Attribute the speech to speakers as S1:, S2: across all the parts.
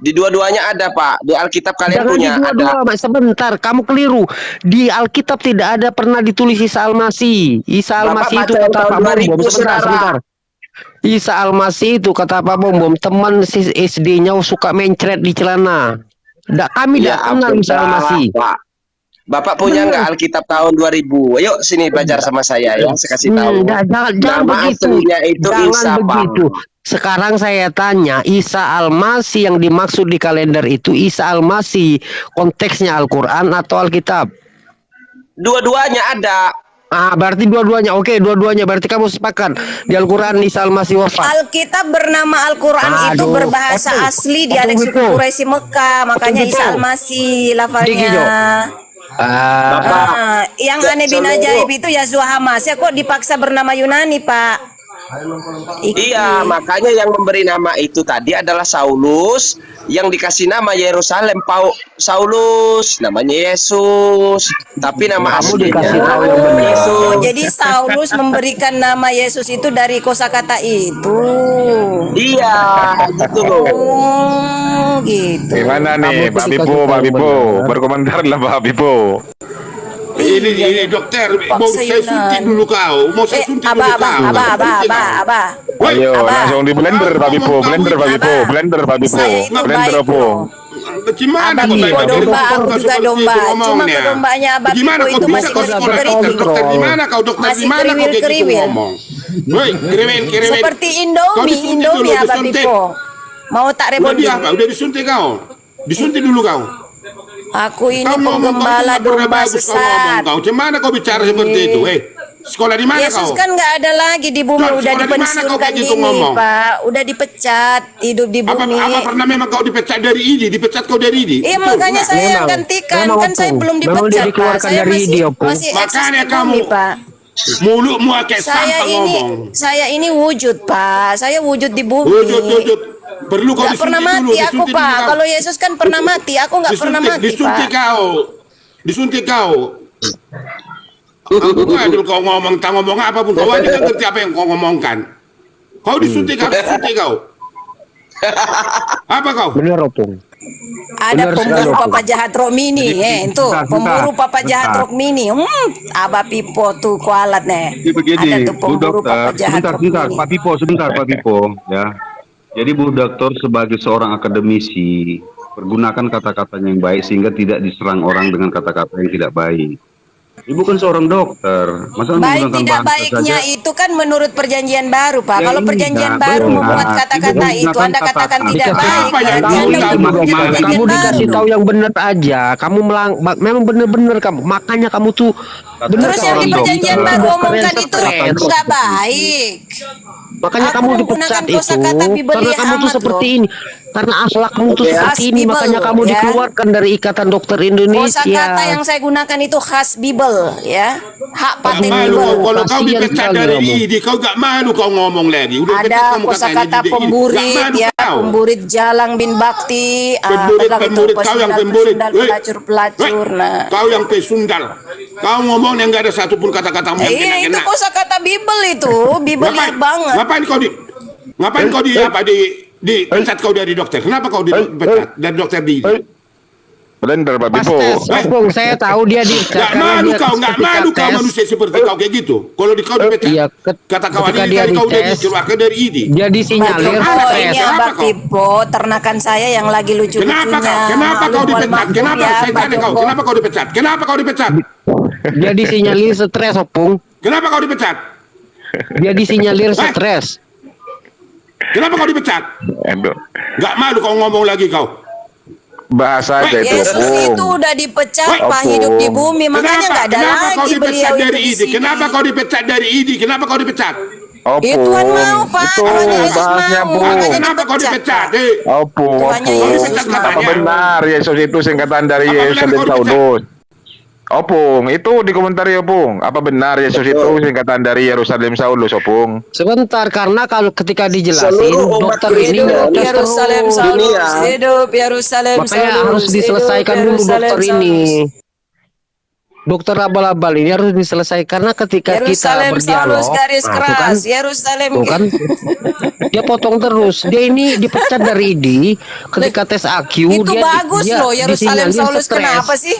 S1: Di dua-duanya ada, Pak. Di Alkitab kalian
S2: Jangan
S1: punya
S2: di dua-dua,
S1: ada.
S2: Mas. Sebentar, kamu keliru. Di Alkitab tidak ada pernah ditulis Isa Al-Masih. Isa
S1: Bapak
S2: Al-Masih itu
S1: baca yang
S2: kata
S1: tahun
S2: Pak Bom.
S1: 2000,
S2: Sebentar,
S1: saudara.
S2: sebentar. Isa Al-Masih itu kata Pak Bom, teman SD-nya suka mencret di celana. Kami
S1: Ya,
S2: tidak kenal Isa
S1: sudah,
S2: Al-Masih.
S1: Pak. Bapak punya nggak Alkitab tahun 2000? Ayo sini belajar sama saya ya. Saya kasih tahu.
S2: Jangan
S1: Nama
S2: begitu.
S1: aslinya itu
S2: Jangan
S1: Isa,
S2: begitu.
S1: Pak.
S2: Sekarang saya tanya, Isa Al-Masih yang dimaksud di kalender itu Isa Al-Masih konteksnya Al-Quran atau Alkitab?
S1: Dua-duanya ada.
S2: Berarti dua-duanya. Oke, dua-duanya. Berarti kamu sepakat di Al-Quran Isa Al-Masih wafat.
S3: Alkitab bernama Al-Quran itu berbahasa asli dialek suku Quraisy Mekah, makanya Isa Al-Masih lafalnya. Yang aneh bin ajaib itu Yahshua Hamasya kok dipaksa bernama Yunani, Pak.
S1: Iya, makanya yang memberi nama itu tadi adalah Saulus, yang dikasih nama Yerusalem Saulus, namanya Yesus. Tapi nama aslinya
S3: Yesus. Jadi Saulus memberikan nama Yesus itu dari kosakata itu.
S1: Iya, gitu loh.
S3: Gitu.
S4: Gimana nih, Pak Bipo, berkomentar lah Pak Bipo.
S5: Ini dokter, mau saya suntik dulu kau, mau saya suntik dulu kau.
S3: Abah.
S4: Ayo, langsung di blender Pak Bipo, blender opung.
S5: Gimana
S3: kok domba, aku juga domba. Cuma kedombanya Abah Bipo itu masih
S5: kriwil. Dokter gimana kau, dokter gimana kau kayak gitu ngomong? Woi, kriwil.
S3: Seperti Indomie Abah Bipo. Mau tak rebon?
S5: Udah disuntik kau. Disuntik dulu kau.
S3: Aku ini penggembala domba sesat.
S5: Kau gimana kau bicara seperti itu? Sekolah di mana kau?
S3: Yesus kan nggak ada lagi di bumi, udah dipensiunkan
S5: gitu
S3: ini, Pak. Udah dipecat, hidup di bumi.
S5: Apa pernah memang kau dipecat dari ini? Dipecat kau dari ini?
S3: Iya, makanya saya yang gantikan. Kan saya belum dipecat, Pak. Saya masih eksis di bumi, Pak.
S5: Mulutmu kayak sampah ngomong.
S3: Saya ini wujud, Pak. Saya wujud di bumi.
S5: Wujud. Perlu kau
S3: nggak pernah mati aku, Pak. Kalau Yesus kan pernah mati, aku nggak pernah mati, Pak.
S5: Disuntik kau. Aku ngadul kau ngomong apapun. Kau aja kan ngerti apa yang kau ngomongkan. Kau disuntik kau. Apa kau?
S2: Bener, opung.
S3: Ada pemburu papa jahat Rock Mini, itu pemburu papa jahat Rock Mini. Abah Pipo tuh kualat nih. Ada tuh pemburu papa jahat Rock Mini.
S6: Sebentar Pak Pipo, ya. Jadi Bu Dokter sebagai seorang akademisi pergunakan kata-katanya yang baik sehingga tidak diserang orang dengan kata-kata yang tidak baik. Ibu kan seorang dokter. Masa
S3: baik tidak baiknya saja? Itu kan menurut perjanjian baru, Pak. Kalau perjanjian baru membuat kata-kata itu Anda katakan tidak baik.
S2: Kamu dikasih tahu yang benar aja. Kamu memang benar-benar kamu. Makanya kamu tuh
S3: terus yang di perjanjian baru omongkan itu nggak baik.
S2: Makanya kamu dipecat itu karena kamu tuh seperti ini, karena akhlakmu tuh seperti ini, makanya kamu dikeluarkan dari Ikatan Dokter Indonesia.
S3: Kosakata yang saya gunakan itu khas Bible, ya, hak paten Bible.
S5: Kalau kau dipecat dari ID, kau gak malu kau ngomong lagi.
S3: Ada kosakata pemburit, ya, pemburit Jalang bin Bakti,
S5: pemburit kau yang pemburit,
S3: pelacur. Nah,
S5: kau yang pesundal, kau ngomong yang gak ada satupun kata-kata yang
S3: kena-kena. Itu kosakata Bible itu, Bible lihat banget.
S5: Ngapain kau dipecat kau dari dokter? Kenapa kau dipecat dari dokter di?
S4: Blender Pak Bipo.
S2: Saya tahu dia
S5: Gak malu kau manusia seperti kau kayak gitu. Kalau kau dipecat, kata kawan ini kau udah dikeluarkan dari ID.
S2: Dia disinyalir.
S3: Ini Abah Pipo, ternakan saya yang lagi lucu-lucunya.
S5: Kenapa kau dipecat? Saya tanya kau, kenapa kau dipecat? Kenapa kau dipecat?
S2: Dia disinyalir stres, opung.
S5: Kenapa kau dipecat?
S2: Dia disinyalir stres.
S5: Kenapa kau dipecat? Gak malu kau ngomong lagi kau.
S4: Bahasa aja itu.
S3: Yesus itu udah dipecat, Pak, hidup di bumi, makanya nggak ada lagi beliau itu di sini.
S5: Kenapa kau dipecat dari ID? Kenapa kau dipecat?
S3: Itu Tuhan mau, Pak.
S4: Bahasnya
S5: kenapa kau dipecat?
S4: Apa benar Yesus itu singkatan dari Yesus dan Saulus? Opung, itu dikomentari Opung. Apa benar Yesus itu singkatan dari Yerusalem Saulus, Opung?
S2: Sebentar, karena kalau ketika dijelasin dokter ini
S3: Yerusalem Saulus, hidup Yerusalem Saulus.
S2: Makanya harus diselesaikan dulu dokter ini. dokter abal-abal ini harus diselesaikan karena ketika
S3: Yerusalem
S2: kita
S3: Saulus
S2: berdialog,
S3: garis
S2: nah,
S3: keras. Yerusalem.
S2: tuh kan, dia potong terus. Dia ini dipecat dari ID ketika tes AQ.
S3: Itu
S2: dia,
S3: bagus
S2: dia
S3: loh Yerusalem
S2: disinyalir
S3: Saulus.
S2: stres.
S3: Kenapa sih?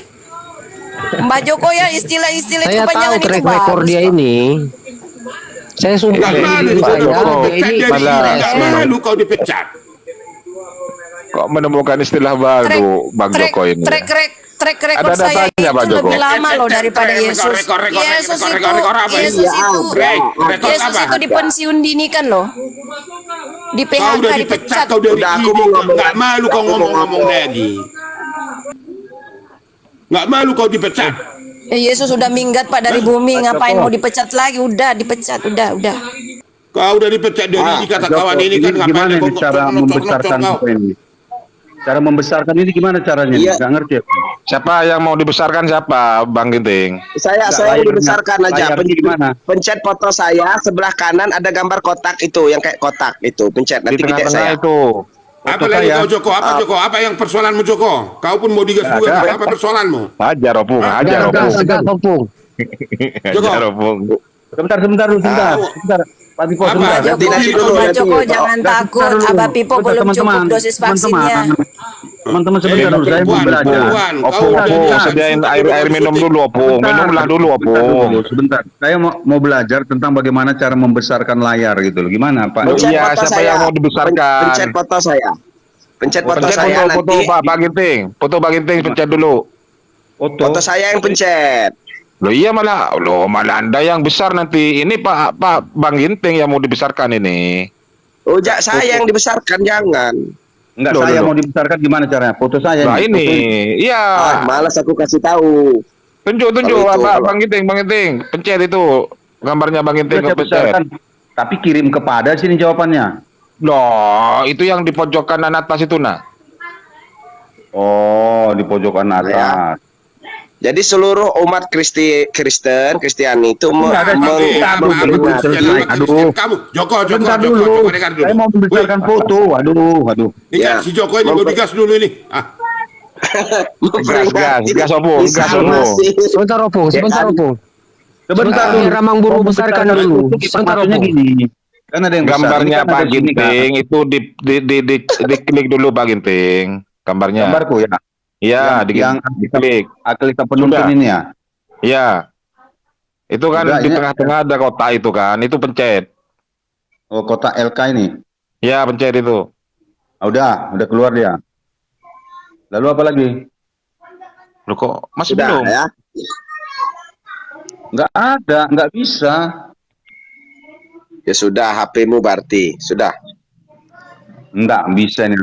S3: Mbak Joko ya istilah-istilah
S2: Saya tahu
S3: kepanjangan itu
S2: track
S3: bagus
S2: record dia
S3: kok.
S2: ini. Saya sumpah
S5: Nggak
S2: dari
S5: malu
S2: diri
S5: kau
S2: saya,
S5: dipecat
S2: dia ini
S5: dari
S4: malah-
S5: ini. Nggak malu kau dipecat.
S4: Kok menemukan istilah baru Bang Joko ini?
S3: Track record
S4: Ada
S3: saya
S4: datanya, Pak
S3: itu
S4: Joko?
S3: lebih lama loh daripada Yesus.
S5: Rekor apa ini?
S3: Yesus itu
S5: Rekor
S3: Yesus
S5: apa?
S3: itu dipensiun dini kan loh. Di
S5: Kau
S3: PHK
S5: udah
S3: dipecat.
S5: dipecat kau dari
S1: Udah,
S5: ini.
S1: aku mau ngomong.
S5: Nggak malu kau
S1: Aku mau
S5: ngomong-ngomong
S1: ngomong.
S5: lagi. Nggak malu kau dipecat.
S3: Yesus sudah minggat Pak dari bumi, ngapain mau dipecat lagi? Udah dipecat, udah.
S5: Kau udah dipecat dari ini kata
S6: Joko,
S5: kawan ini kan
S6: gimana
S5: ngapain
S6: ini
S5: kau
S6: cara
S5: ngocok-ngocok
S6: membesarkan
S5: kau?
S6: apa ini? Cara membesarkan ini gimana caranya?
S1: Iya.
S6: Nggak ngerti ya.
S4: Siapa yang mau dibesarkan siapa, Bang Ginting?
S1: Saya
S6: layarnya-
S1: dibesarkan aja.
S6: layarnya gimana?
S1: Pencet foto saya sebelah kanan ada gambar kotak itu yang kayak kotak itu. Pencet
S4: Di
S1: nanti gede
S4: tengah-tengah
S1: saya.
S4: itu.
S5: Apa
S6: Foto
S5: lagi
S6: saya.
S5: kau Joko? Apa Joko? Apa yang persoalanmu Joko? Kau pun mau digas
S6: Nggak
S5: juga.
S6: ada.
S5: Apa persoalanmu?
S4: Hajar opung, hajar
S2: Gas,
S4: opung.
S2: gas, opung.
S4: Hajar opung.
S6: Sebentar dulu, sebentar. Pak Pipo,
S5: Apa?
S6: sebentar.
S1: Nanti dulu,
S3: Pak
S1: nanti.
S3: Joko jangan
S6: Nggak,
S3: takut.
S6: sebentar dulu.
S3: Abah Pipo
S6: Sebentar,
S3: belum cukup
S6: teman-teman.
S3: dosis vaksinnya.
S6: Teman-teman sebentar dulu, saya mau
S5: Perempuan,
S6: belajar.
S5: perempuan. Kau
S4: Opung,
S5: udah
S4: opung,
S5: bilang,
S4: sediain
S5: suka
S4: air
S5: dulu,
S4: minum
S5: syuting.
S4: dulu opung, minumlah dulu opung.
S6: Sebentar. Saya mau belajar tentang bagaimana cara membesarkan layar gitu loh. Gimana, Pak?
S4: Oh, iya,
S1: foto
S4: siapa
S1: saya.
S4: yang mau dibesarkan?
S1: Pencet foto saya. Pencet foto
S4: Pencet
S1: saya
S4: foto
S1: nanti.
S4: Pak Ginting. Foto Pak Ginting pencet dulu.
S1: Foto saya yang pencet.
S4: Loh iya malah Anda yang besar nanti. Ini Pak Bang Ginting yang mau dibesarkan ini.
S1: Oh, saya yang dibesarkan jangan.
S6: Enggak,
S4: Loh,
S6: saya
S4: loh.
S6: mau dibesarkan gimana caranya? Foto saya
S4: Nah
S6: nih,
S4: ini,
S6: foto
S4: iya.
S1: Malas aku kasih tahu.
S4: Tunjuk
S1: Kalau itu,
S4: Pak
S1: kalau-
S4: Bang Ginting, pencet itu gambarnya Bang Ginting
S6: Saya
S4: pencet.
S6: besarkan. Tapi kirim kepada sini jawabannya.
S4: Loh, itu yang di pojok kanan atas itu nah.
S6: Oh, di pojokan atas.
S1: Ya. Jadi seluruh umat Kristiani itu
S6: Nggak ada
S1: memperingati.
S5: Kamu Joko
S6: Sebentar dulu.
S5: dengar
S6: Saya mau membesarkan foto. Aduh.
S5: Ini kan
S1: Ya.
S5: si Joko ini mau digas dulu ini.
S4: Gas, opung,
S1: Isa
S4: gas, opung.
S1: Masih.
S2: Sebentar opung, sebentar
S1: Ya kan?
S2: opung.
S6: Sebentar
S2: Ini Ramang Buru besarkan dulu. Sebentar
S6: Fotonya
S2: opung.
S6: gini. Kan ada yang besar.
S4: Gambarnya
S6: Ini kan
S4: Pak
S6: ada sini, kan.
S4: Ginting itu diklik dulu Pak Ginting. Gambarnya.
S6: Gambarku ya.
S4: Iya,
S6: yang
S4: diklik.
S6: kita penuntun
S4: Sudah.
S6: ini ya.
S4: Iya. Itu kan
S6: Sudah,
S4: di
S6: ini-
S4: tengah-tengah ada kotak itu kan. Itu pencet.
S6: Oh, kotak LK ini.
S4: Ya, pencet itu.
S6: Ah, udah keluar dia. Lalu apa lagi?
S4: Loh kok masih
S1: Sudah
S4: belum?
S1: ya.
S6: Nggak ada, nggak bisa.
S1: Ya sudah, HP-mu berarti sudah.
S6: Nggak bisa ini.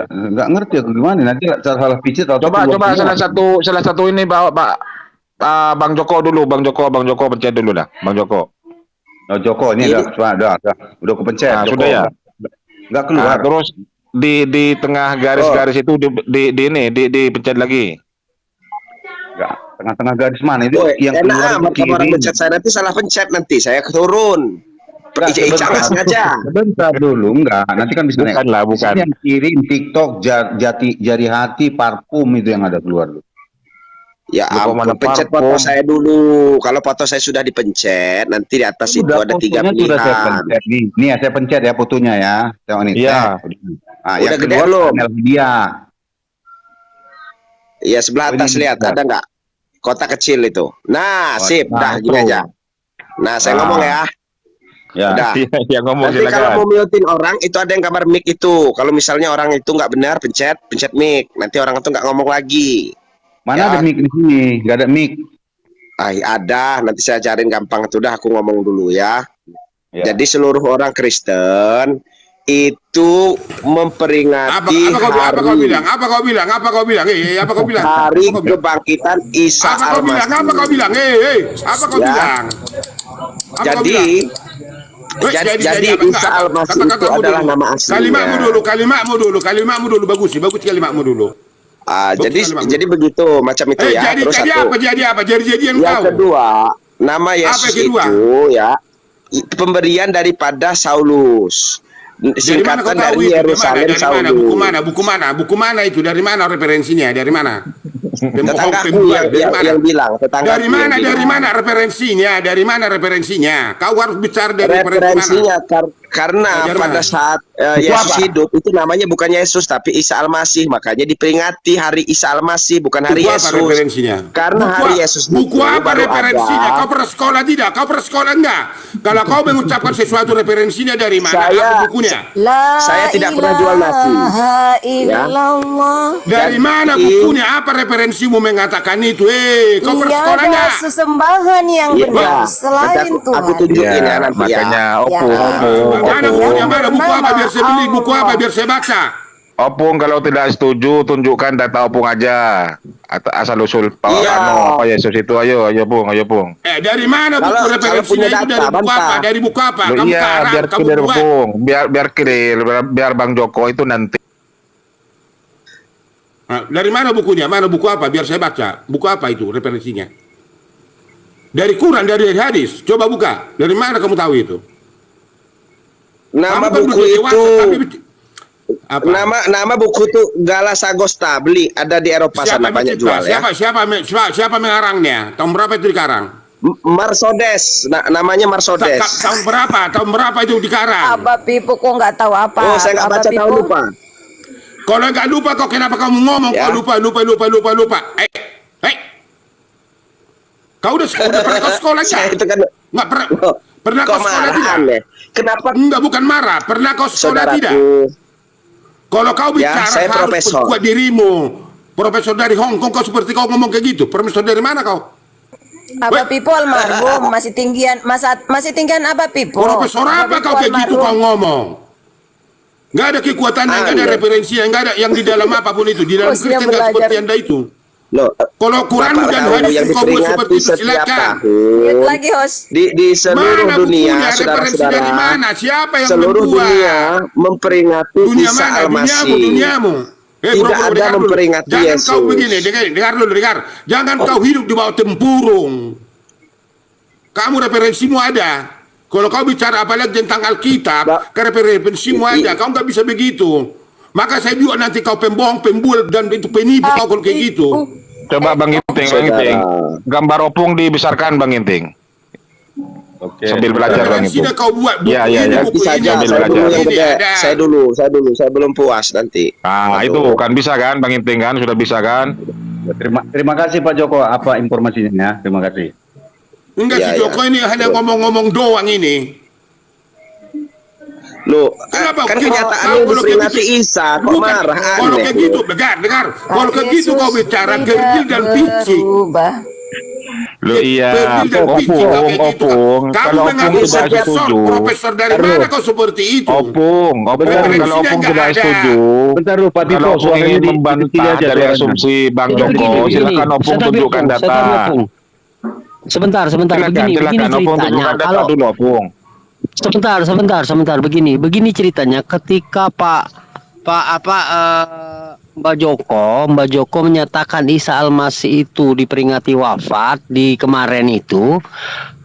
S6: Nggak ngerti aku gimana. Nanti salah picit atau
S4: Coba
S6: keluar semua.
S4: salah satu ini Pak Bang Joko dulu, Bang Joko pencet dulu dah, Bang Joko.
S6: Oh, Joko ini
S1: Ini-
S6: udah udah kepencet.
S4: Nah,
S6: Joko.
S4: sudah ya?
S6: Nggak keluar.
S4: Nah, terus di tengah garis-garis itu dipencet lagi.
S6: Nggak, tengah-tengah garis mana itu
S1: Woi,
S6: yang
S1: enak
S6: keluar
S1: amat kalau orang pencet saya nanti salah pencet nanti saya turun. Ijak-ijak nggak sengaja.
S6: Sebentar dulu, enggak. Nanti kan bisa
S4: Bukan lah, bukan.
S6: Ini yang kirim TikTok, jari hati, parfum itu yang ada keluar.
S1: Ya
S4: Lu kok
S1: ampun,
S4: mana
S1: pencet
S4: parfum?
S1: foto saya dulu. Kalau foto saya sudah dipencet, nanti di atas itu
S6: Udah,
S1: ada 3
S6: fotonya sudah saya
S1: pilihan.
S6: pencet nih. Nih ya saya pencet ya fotonya ya. Tengok nih.
S4: Iya.
S6: Nah,
S1: Udah
S6: yang
S1: gede
S6: keluar
S1: belum?
S6: panel dia.
S1: Iya sebelah
S6: Oh,
S1: atas
S6: ini
S1: lihat
S6: bentar.
S1: ada nggak? Kotak kecil itu. Nah,
S6: Oh,
S1: sip,
S6: nah,
S1: dah gini
S6: pro.
S1: aja. Nah, saya
S6: Ah.
S1: ngomong ya.
S6: Ya.
S1: Udah.
S4: Yang ngomong
S1: Nanti kalau mau
S4: silakan.
S1: mutein orang itu ada yang gambar mic itu. Kalau misalnya orang itu nggak benar, pencet mic. Nanti orang itu nggak ngomong lagi.
S6: Mana
S1: Ya.
S6: ada mic di sini? Nggak ada mic.
S1: Ada. Nanti saya cariin gampang itu dah. Aku ngomong dulu ya.
S6: Ya.
S1: Jadi seluruh orang Kristen itu memperingati
S5: Apa kau
S1: hari
S5: bilang? Apa kau bilang? Apa kau bilang? Apa kau bilang?
S1: hari
S5: Apa kau bilang?
S1: kebangkitan Isa
S5: Apa kau bilang?
S1: Al-Masih.
S5: Apa kau bilang? Apa kau
S1: Ya.
S5: bilang? Apa kau
S1: Jadi
S5: bilang?
S1: jadi
S5: apa?
S1: Isa
S5: Apa?
S1: Al-Masih
S5: Kata-kata
S1: itu
S5: kamu
S1: adalah
S5: dulu.
S1: nama aslinya.
S5: Kalimatmu dulu. Bagus kalimatmu dulu.
S1: Jadi
S5: Bagus,
S1: jadi begitu macam itu ya.
S5: Jadi
S1: Terus
S5: jadi
S1: satu.
S5: apa? Jadi apa? Jadi yang
S1: Yang
S5: kau.
S1: kedua, nama Yesus
S5: yang kedua?
S1: itu ya pemberian daripada Saulus.
S5: Dari mana kau
S1: Singkatan
S5: tahu
S1: dari
S5: itu?
S1: Yerusalem
S5: Dari mana?
S1: Saulus.
S5: Buku mana itu? Dari mana referensinya? Dari mana?
S1: Tetanggaku yang bilang.
S5: Dari mana referensinya? Dari mana referensinya? Kau harus bicara dari
S1: referensinya karena
S5: dari
S1: pada
S5: mana?
S1: saat Yesus hidup itu namanya bukan Yesus tapi Isa Al-Masih, makanya diperingati hari Isa Al-Masih bukan hari
S5: Buku apa
S1: Yesus.
S5: referensinya?
S1: Karena
S5: Buku
S1: hari Yesus
S5: buku
S1: itu
S5: apa
S1: baru
S5: referensinya?
S1: ada.
S5: Kau pernah sekolah tidak? Kau pernah sekolah enggak? Kalau kau mengucapkan sesuatu referensinya dari mana? Apa bukunya?
S1: Saya tidak pernah jual nasi.
S3: Illallah.
S5: Dari mana bukunya? Apa referensimu mengatakan itu? Kau pernah sekolah
S3: Tiada
S5: enggak?
S3: sesembahan yang
S1: Iya,
S3: benar
S1: nanti
S3: selain
S1: aku
S3: Tuhan.
S1: tunjukin ya nanti ya.
S4: Makanya
S3: Ya.
S5: Mana bukunya? Mana buku apa biar saya beli? Buku apa biar saya baca?
S4: Opung kalau tidak setuju tunjukkan data Opung aja. Atau asal usul apa Yesus itu, ayo Pung.
S5: Dari mana buku
S1: Kalau
S5: referensinya
S1: punya
S5: itu?
S1: data,
S5: Dari buku apa?
S1: bantah.
S5: Dari buku apa?
S4: Loh,
S5: Kamu
S4: iya,
S5: karang,
S4: biar
S5: kamu
S4: clear
S5: buat.
S4: Pung, biar clear, biar Bang Joko itu nanti.
S5: Nah, dari mana bukunya? Mana buku apa? Biar saya baca. Buku apa itu referensinya? Dari Quran, dari hadis. Coba buka. Dari mana kamu tahu itu?
S1: Nama
S5: Kamu kan
S1: buku
S5: udah dewasa,
S1: itu
S5: tapi- apa?
S1: nama buku itu Galasagosta, beli ada di Eropa sana banyak jual ya.
S5: Siapa mengarangnya? Tahun berapa itu dikarang?
S1: Marsodes, namanya Marsodes.
S5: Tahun berapa itu dikarang?
S3: Abah Pipo kok nggak tahu apa?
S1: Oh, saya nggak
S3: Abah
S1: baca, tahun
S3: Pipo?
S1: lupa.
S5: Kalau nggak lupa kok kenapa kamu ngomong?
S1: Ya.
S5: Kau lupa. Kau udah pernah ke sekolah
S1: Saya
S5: nggak?
S1: itu kan
S5: Nggak pernah.
S1: Loh,
S5: Pernah
S1: kok
S5: kau sekolah
S1: marah
S5: tidak?
S1: aneh? Kenapa
S5: Enggak, bukan marah. Pernah kau sekolah tidak?
S1: saudaraku?
S5: Kalau kau
S1: Ya,
S5: bicara
S1: saya
S5: harus
S1: profesor.
S5: kuat dirimu. Profesor dari Hong Kong, kau seperti kau ngomong kayak gitu. Profesor dari mana kau?
S3: Abah Pipo almarhum masih tinggian Abah Pipo.
S5: Profesor
S3: Abah
S5: apa
S3: Pipo
S5: kau kayak gitu kau
S3: almarhum.
S5: ngomong? Nggak ada kekuatan, nggak ada
S1: Anda.
S5: referensi, nggak ada yang di dalam apapun itu. Di dalam
S3: Bosnya
S5: Kristen nggak
S3: belajar.
S5: seperti anda itu.
S1: Loh,
S5: Kalau Quran
S1: Bapak
S5: dan
S1: tahu
S5: hadis
S1: yang
S5: kau buat
S1: diperingati
S5: seperti itu
S1: setiap
S5: silakan.
S3: Lihat
S1: tahun
S3: lagi host.
S1: di seluruh
S5: Mana
S1: dunia,
S5: bukunya? Referensi
S1: saudara-saudara.
S5: dari mana? Siapa yang
S1: Seluruh
S5: membuat?
S1: dunia memperingati
S5: Dunia
S1: Isa
S5: mana?
S1: Al-Masih.
S5: Duniamu.
S1: Tidak
S5: bro,
S1: ada
S5: dengar dulu.
S1: memperingati
S5: Jangan
S1: Yesus.
S5: kau begini, dengar dulu. Jangan kau hidup di bawah tempurung. Kamu referensimu ada. Kalau kau bicara apalagi tentang Alkitab, referensimu ada. Kau nggak bisa begitu. Maka saya juga nanti kau pembohong, pembual, dan itu penipu kau kalau kayak gitu.
S4: Coba Bang Inting. Gambar Opung dibesarkan Bang Inting.
S6: Oke.
S4: Sambil belajar Bang Inting.
S5: Referensinya kau buat buku
S4: Ya,
S5: ini,
S4: ya.
S5: buku
S1: Bisa
S5: ini,
S1: aja,
S4: Sambil
S1: saya dulu
S4: belajar.
S1: yang
S5: ini
S1: gede.
S5: ada.
S1: Saya belum puas nanti.
S4: Nah, itu kan bisa kan Bang Inting kan? Sudah bisa kan?
S6: Terima kasih Pak Joko, apa informasinya ya? Terima kasih.
S5: Enggak
S1: Ya,
S5: si Joko
S1: ya.
S5: ini hanya ngomong-ngomong doang ini.
S1: Loh,
S5: Kenapa?
S1: kan
S5: Kalau
S1: kenyataannya
S5: kayak
S1: diperingati
S5: gitu-
S1: Isa, kok
S5: Bukan.
S1: marah
S5: Kalau
S1: aneh.
S5: kayak gitu, dengar. Kalau kayak gitu kau bicara gerbil dan pici.
S4: Loh iya,
S5: Gerbil dan pici kau kayak gitu.
S4: Opung.
S5: Kamu
S4: Kalau Opung
S5: mengaku
S4: tidak setuju.
S5: profesor dari mana kau seperti itu?
S4: Opung,
S5: Referensinya
S4: kalau Opung
S5: nggak
S4: tidak
S5: ada.
S4: setuju.
S6: Bentar dulu Pak Tito,
S4: Kalau Opung
S6: suaranya
S4: ingin
S6: dikecil
S4: membantah
S6: aja
S4: dari
S6: suaranya.
S4: asumsi Bang
S2: Jadi
S4: Joko,
S2: begini,
S4: silakan Opung
S2: saya
S4: tunjukkan
S2: tahu,
S4: data.
S2: Opung. Sebentar,
S4: Silakan
S2: begini
S4: Opung
S2: ceritanya.
S4: tunjukkan data
S2: Kalau
S4: dulu Opung.
S2: sebentar, begini ceritanya. Ketika Mbak Joko menyatakan Isa Al-Masih itu diperingati wafat di kemarin itu.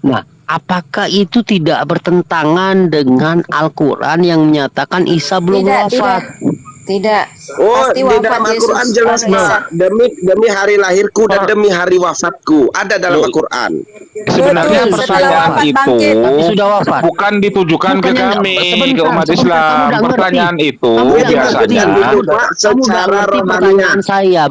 S2: Nah, apakah itu tidak bertentangan dengan Al-Quran yang menyatakan Isa belum wafat?
S3: Tidak.
S1: Oh,
S3: Pasti
S1: di
S3: wafat
S1: dalam Al-Quran
S3: Yesus.
S1: jelas,
S3: Pada Isa.
S1: Pak. Demi hari lahirku dan demi hari wafatku. Ada dalam Al-Quran.
S4: Sebenarnya
S3: Betul, setelah
S4: pertanyaan
S3: wafat
S4: itu
S3: bangkit.
S2: Tapi sudah wafat.
S4: bukan ditujukan ke
S2: Bukannya-
S4: kami,
S2: sebentar,
S4: ke umat
S2: sebentar,
S4: Islam.
S2: kamu nggak
S4: Pertanyaan
S2: ngerti.
S4: itu
S2: Kamu nggak
S4: biasanya.
S2: ngerti.
S1: Itu, Pak,
S2: Kamu nggak
S1: secara
S2: ngerti
S1: rohaniah.
S2: pertanyaan saya.